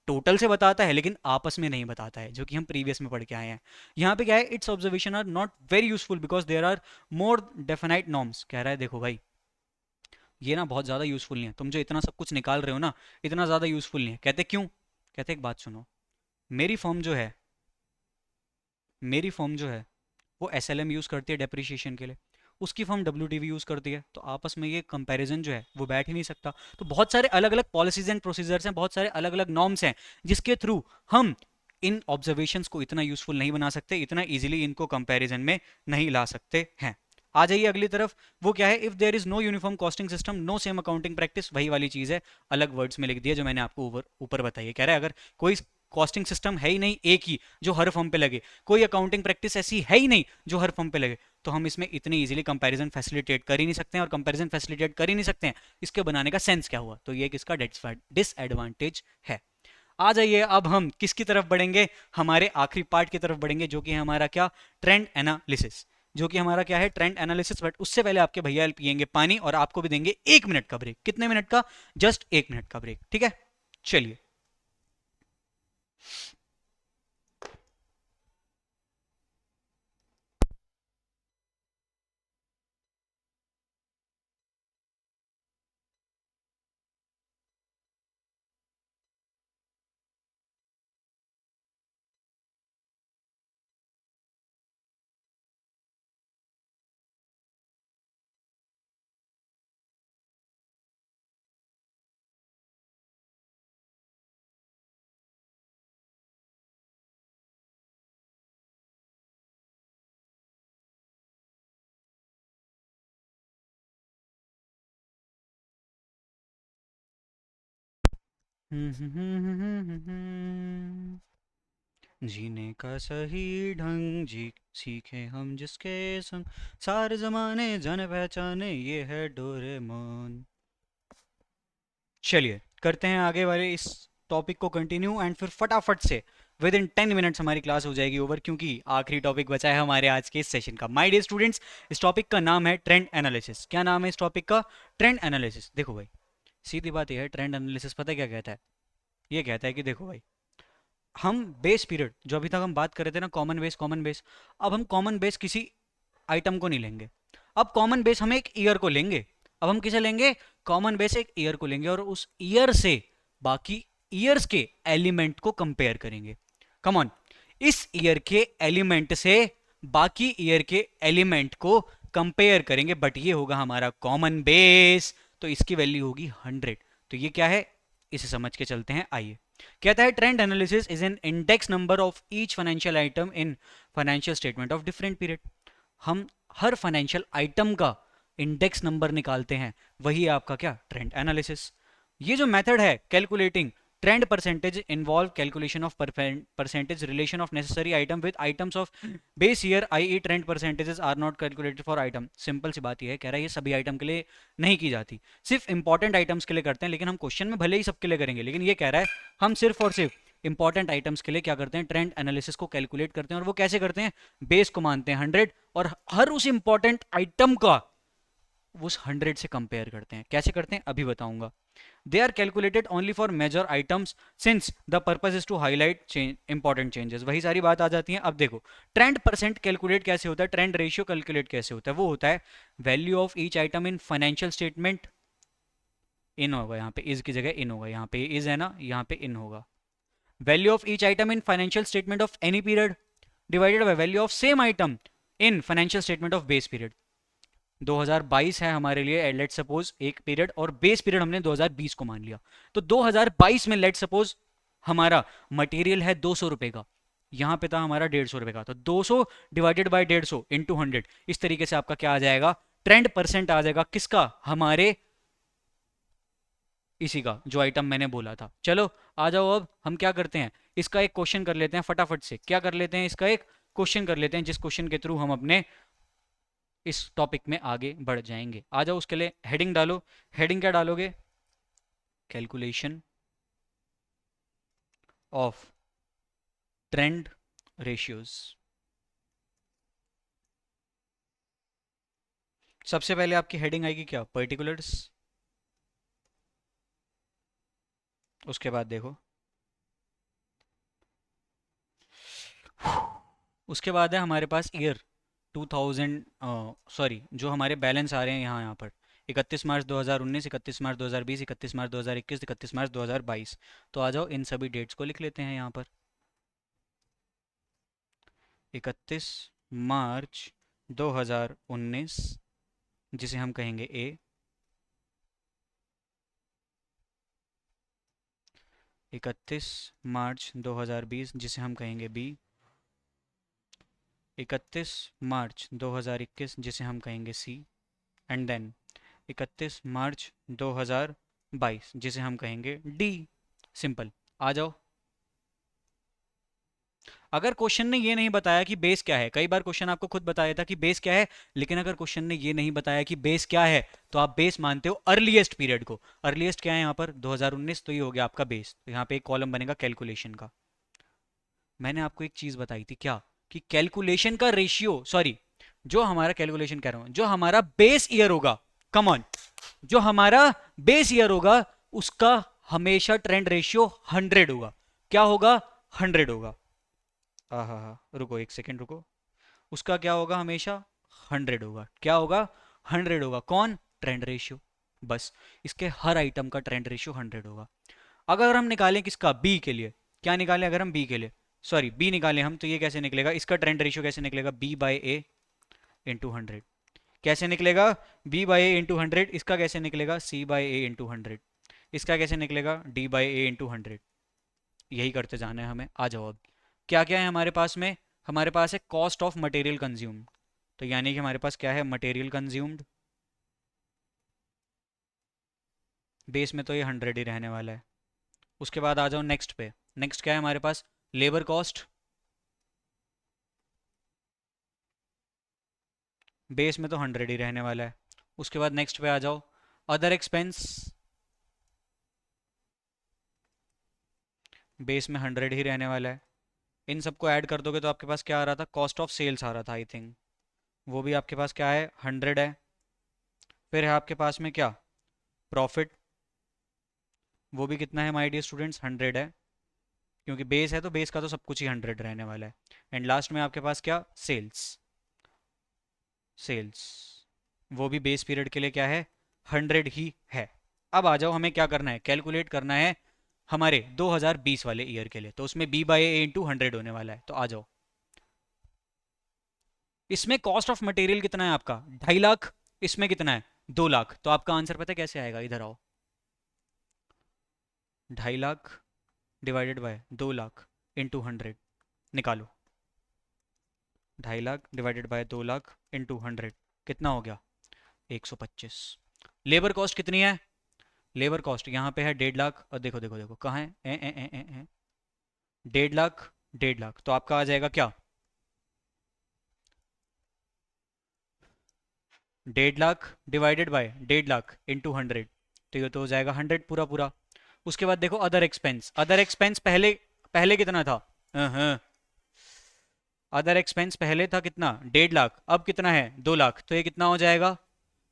टोटल से बताता है लेकिन आपस में नहीं बताता है, जो कि हम प्रीवियस में पढ़ के आए हैं। यहाँ पे क्या है? It's observation are not very useful because there are more definite norms. कह रहा है देखो भाई, ये ना बहुत ज़्यादा यूजफुल नहीं है, तुम जो इतना सब कुछ निकाल रहे हो ना, इतना ज़्यादा यूजफुल नहीं है। कहते क्यों? कहते एक बात सुनो, मेरी फॉर्म जो है मेरी फॉर्म जो है वो एसएलएम यूज़ करती है डेप्रिसिएशन के लिए, उसकी फर्म डब्ल्यूटीवी यूज़ करती है, तो आपस में ये कंपैरिजन जो है वो बैठ ही नहीं सकता। तो बहुत सारे अलग अलग पॉलिसीज एंड प्रोसीजर्स हैं, बहुत सारे अलग अलग नॉर्म्स हैं, जिसके थ्रू हम इन ऑब्जर्वेशंस को इतना यूजफुल नहीं बना सकते, इतना इजीली इनको कंपैरिजन में नहीं ला सकते हैं। आ जाइए अगली तरफ। वो क्या है? If there is no uniform costing system no same accounting practice. वही वाली चीज़ है, अलग वर्ड्स में लिख दिया जो मैंने आपको ऊपर ऊपर बताई है। कह रहा है अगर कोई कॉस्टिंग सिस्टम है ही नहीं एक ही जो हर फर्म पे लगे, कोई अकाउंटिंग प्रैक्टिस ऐसी है ही नहीं जो हर फर्म पे लगे, तो हम इसमें इतनी इजीली कंपैरिजन फैसिलिटेट कर ही नहीं सकते हैं। और कंपैरिजन फैसिलिटेट कर ही नहीं सकते हैं, इसके बनाने का सेंस क्या हुआ? तो ये किसका डिसएडवांटेज है। आ जाइए, अब हम किसकी तरफ बढ़ेंगे? हमारे आखिरी पार्ट की तरफ बढ़ेंगे, जो कि है हमारा क्या? Trend analysis. जो कि हमारा क्या है? Trend analysis. बट उससे पहले आपके भैया पियेंगे पानी और आपको भी देंगे 1 मिनट का ब्रेक। कितने मिनट का? जस्ट 1 मिनट का ब्रेक, ठीक है? चलिए। जीने का सही ढंग जी सीखे हम जिसके संग, सारे जमाने जाने पहचाने, ये है डोरेमोन। चलिए करते हैं आगे वाले इस टॉपिक को कंटिन्यू, एंड फिर फटाफट से विद इन 10 मिनट्स हमारी क्लास हो जाएगी ओवर, क्योंकि आखिरी टॉपिक बचा है हमारे आज के इस सेशन का। माय डियर स्टूडेंट्स, इस टॉपिक का नाम है ट्रेंड एनालिसिस। क्या नाम है इस टॉपिक का? Trend analysis. देखो भाई, सीधी बात यह है, ट्रेंड एनालिसिस पता है क्या कहता है? ये कहता है कि देखो भाई, हम बेस पीरियड जो अभी तक हम बात कर रहे थे ना, कॉमन बेस कॉमन बेस, अब हम कॉमन बेस किसी आइटम को नहीं लेंगे। अब कॉमन बेस हम एक ईयर को लेंगे। अब हम किसे लेंगे? कॉमन बेस एक ईयर को लेंगे और उस ईयर से बाकी ईयर्स के एलिमेंट को कंपेयर करेंगे। कम ऑन, इस ईयर के एलिमेंट से बाकी ईयर के एलिमेंट को कंपेयर करेंगे, बट ये होगा हमारा कॉमन बेस, तो इसकी वैल्यू होगी 100। तो ये क्या है, इसे समझ के चलते हैं, आइए। कहता है trend analysis is an index number of each financial item in financial statement of different period. हम हर फाइनेंशियल आइटम का इंडेक्स नंबर निकालते हैं, वही आपका क्या, ट्रेंड एनालिसिस। ये जो मेथड है calculating trend percentage involve calculation of percentage relation of necessary item with items of base year, i e trend percentages are not calculated for item. Simple सी बात ये है, कह रहा है ये सभी आइटम के लिए नहीं की जाती, सिर्फ इंपॉर्टेंट आइटम्स के लिए करते हैं। लेकिन हम क्वेश्चन में भले ही सबके लिए करेंगे, लेकिन ये कह रहा है हम सिर्फ और सिर्फ इंपॉर्टेंट आइटम्स के लिए क्या करते हैं, ट्रेंड एनालिसिस को कैलकुलेट करते हैं। और वो कैसे करते हैं? बेस को मानते हैं 100 और हर उस इंपॉर्टेंट आइटम का उस 100 से कंपेयर करते हैं। कैसे करते हैं अभी बताऊंगा। They are calculated only for major items since the purpose is to highlight important changes. वही सारी बात आ जाती है। अब देखो, ट्रेंड परसेंट कैलकुलेट कैसे होता है, ट्रेंड रेशियो कैलकुलेट कैसे होता है? वो होता है value of each item in financial statement, इन होगा, यहाँ पे इज की जगह इन होगा, यहाँ पे इज है ना, यहाँ पे इन होगा। Value of each item in financial statement of any period divided by value of same item in financial statement of base period. 2022 है हमारे लिए लेट सपोज एक पीरियड, और बेस पीरियड हमने 2020 को मान लिया। तो 2022 में लेट सपोज हमारा मटेरियल है 200 रुपए का, यहां पे था हमारा 150 रुपए का, तो 200 डिवाइडेड बाय 150 इंटू 100, इस तरीके से आपका क्या आ जाएगा, ट्रेंड परसेंट आ जाएगा। किसका? हमारे इसी का, जो आइटम मैंने बोला था। चलो आ जाओ, अब हम क्या करते हैं, इसका एक क्वेश्चन कर लेते हैं फटाफट से। क्या कर लेते हैं? इसका एक क्वेश्चन कर लेते हैं, जिस क्वेश्चन के थ्रू हम अपने इस टॉपिक में आगे बढ़ जाएंगे। आ जाओ, उसके लिए हेडिंग डालो। हेडिंग क्या डालोगे? Calculation of trend ratios. सबसे पहले आपकी हेडिंग आएगी क्या, पर्टिकुलर्स। उसके बाद देखो, उसके बाद है हमारे पास ईयर 2000, सॉरी, जो हमारे बैलेंस आ रहे हैं यहाँ पर 31 मार्च 2019, 31 मार्च 2020, 31 मार्च 2021, 31 मार्च 2022। तो आ जाओ, इन सभी डेट्स को लिख लेते हैं यहाँ पर। 31 मार्च 2019 जिसे हम कहेंगे ए, 31 मार्च 2020 जिसे हम कहेंगे बी, 31 मार्च 2021 जिसे हम कहेंगे सी, एंड देन 31 मार्च 2022 जिसे हम कहेंगे डी। सिंपल। आ जाओ। अगर क्वेश्चन ने ये नहीं बताया कि बेस क्या है, कई बार क्वेश्चन आपको खुद बताया था कि बेस क्या है, लेकिन अगर क्वेश्चन ने ये नहीं बताया कि बेस क्या है, तो आप बेस मानते हो अर्लीस्ट पीरियड को। अर्लीस्ट क्या है यहाँ पर? 2019, तो ये हो गया आपका बेस। तो यहाँ पे एक कॉलम बनेगा कैलकुलेशन का। मैंने आपको एक चीज बताई थी क्या, कि कैलकुलेशन का रेशियो, सॉरी, जो हमारा कैलकुलेशन कह रहा हूं, जो हमारा बेस ईयर होगा, कम ऑन, जो हमारा बेस ईयर होगा, उसका हमेशा ट्रेंड रेशियो 100 होगा। क्या होगा? 100 होगा। हाँ हाँ हाँ, रुको एक सेकेंड रुको। उसका क्या होगा? हमेशा 100 होगा। क्या होगा? 100 होगा। कौन? Trend ratio. बस, इसके हर आइटम का ट्रेंड रेशियो 100 होगा। अगर हम निकालें किसका, बी के लिए, क्या निकालें अगर हम बी के लिए, सॉरी बी निकालें हम, तो ये कैसे निकलेगा, इसका ट्रेंड रेशियो कैसे निकलेगा, बी बाई ए इंटू 100। कैसे निकलेगा? B by A into 100। इसका कैसे निकलेगा? C by A into 100। इसका कैसे निकलेगा? D by A into 100। यही करते जाना है हमें। आ जाओ अब, क्या क्या है हमारे पास में? हमारे पास है कॉस्ट ऑफ मटेरियल कंज्यूम्ड, तो यानी कि हमारे पास क्या है, मटेरियल कंज्यूम्ड। बेस में तो ये 100 ही रहने वाला है। उसके बाद आ जाओ नेक्स्ट पे। नेक्स्ट क्या है हमारे पास? Labour cost. बेस में तो 100 ही रहने वाला है। उसके बाद नेक्स्ट पे आ जाओ, अदर एक्सपेंस। बेस में 100 ही रहने वाला है। इन सबको ऐड कर दोगे तो आपके पास क्या आ रहा था, कॉस्ट ऑफ सेल्स आ रहा था आई थिंक, वो भी आपके पास क्या है, 100 है। फिर है आपके पास में क्या, प्रॉफिट, वो भी कितना है माय डियर स्टूडेंट्स, 100 है, क्योंकि बेस है तो बेस का तो सब कुछ ही 100 रहने वाला है। एंड लास्ट में आपके पास क्या, सेल्स, सेल्स, वो भी बेस पीरियड के लिए क्या है, 100 ही है। अब आ जाओ, हमें क्या करना है, कैलकुलेट करना है हमारे 2020 वाले ईयर के लिए, तो उसमें बी बाई ए इंटू 100 होने वाला है, तो आ जाओ। इसमें कॉस्ट ऑफ मटेरियल कितना है आपका, 2.5 लाख, इसमें कितना है, 2 लाख, तो आपका आंसर पता है कैसे आएगा, इधर आओ, 2.5 lakh divided bye 2 lakh into 100, निकालो, 2.5 lakh divided bye 2 lakh into 100 कितना हो गया, 125। लेबर कॉस्ट कितनी है, लेबर कॉस्ट यहाँ पे है 1.5 लाख, और देखो देखो देखो कहाँ है, 1.5 लाख, 1.5 लाख, तो आपका आ जाएगा क्या, 1.5 lakh divided by 1.5 lakh into 100, तो ये तो हो जाएगा 100 पूरा पूरा। उसके बाद देखो अदर एक्सपेंस, अदर एक्सपेंस पहले, पहले कितना था, अदर एक्सपेंस पहले था कितना, 1.5 लाख, अब कितना है, 2 लाख, तो ये कितना हो जाएगा,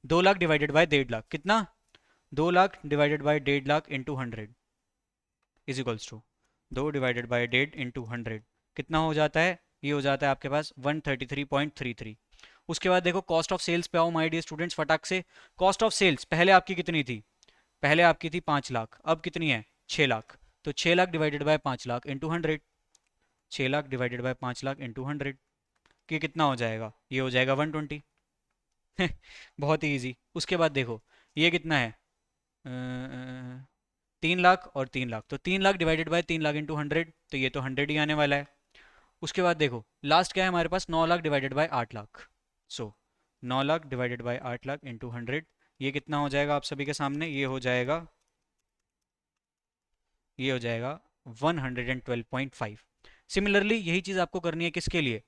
2 लाख डिवाइडेड बाय 1.5 लाख कितना, 2 lakh divided by 1.5 lakh into 100 is equals to 2 divided by 1.5 into 100 कितना हो जाता है, ये हो जाता है आपके पास 133.33। उसके बाद देखो कॉस्ट ऑफ सेल्स पे आओ माय डियर स्टूडेंट्स फटाक से। कॉस्ट ऑफ सेल्स पहले आपकी कितनी थी, पहले आपकी थी 5 लाख, अब कितनी है, 6 लाख, तो 6 lakh divided bye 5 lakh into 100, 6 lakh divided bye 5 lakh into 100, कि कितना हो जाएगा, ये हो जाएगा 120। बहुत ही ईजी। उसके बाद देखो ये कितना है, 3 लाख और 3 लाख, तो 3 lakh divided bye 3 lakh into 100, तो ये तो 100 ही आने वाला है। उसके बाद देखो लास्ट क्या है हमारे पास, 9 लाख डिवाइडेड बाय 8 लाख, सो 9 lakh divided bye 8 lakh into 100, ये कितना हो जाएगा आप सभी के सामने, ये हो जाएगा, ये हो जाएगा 112.5। सिमिलरली यही चीज़ आपको करनी है किसके लिए,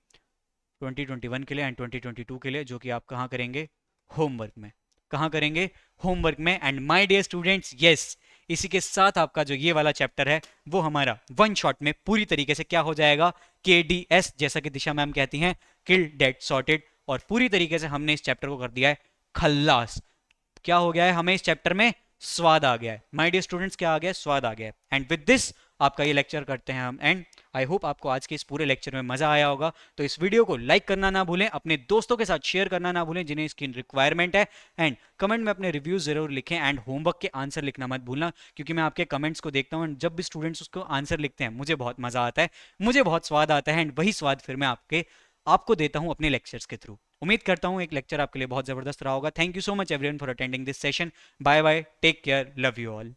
2021 के लिए एंड 2022 के लिए, जो कि आप कहाँ करेंगे, होमवर्क में, कहाँ करेंगे, होमवर्क में। And my dear students yes, इसी के साथ आपका जो ये वाला चैप्टर है वो हमारा वन शॉट में पूरी तरीके से क्या हो जाएगा, KDS, जैसा कि दिशा मैम कहती हैं, किल डेड सॉर्टेड, और पूरी तरीके से हमने इस चैप्टर को कर दिया है खल्लास। क्या हो गया है, हमें इस चैप्टर में स्वाद आ गया है माय डियर स्टूडेंट्स, क्या आ गया है, स्वाद आ गया है। एंड विद दिस आपका ये लेक्चर करते हैं हम एंड। आई होप आपको आज के इस पूरे लेक्चर में मजा आया होगा, तो इस वीडियो को लाइक करना ना भूलें, अपने दोस्तों के साथ शेयर करना ना भूलें जिन्हें इसकी रिक्वायरमेंट है, एंड कमेंट में अपने रिव्यूज जरूर लिखें, एंड होमवर्क के आंसर लिखना मत भूलना, क्योंकि मैं आपके कमेंट्स को देखता हूँ, जब भी स्टूडेंट्स उसको आंसर लिखते हैं मुझे बहुत मजा आता है, मुझे बहुत स्वाद आता है, एंड वही स्वाद फिर मैं आपको देता हूँ अपने लेक्चर्स के थ्रू। उम्मीद करता हूँ एक लेक्चर आपके लिए बहुत जबरदस्त रहा होगा। Thank you so much everyone for attending this session. Bye bye, take care, love you all.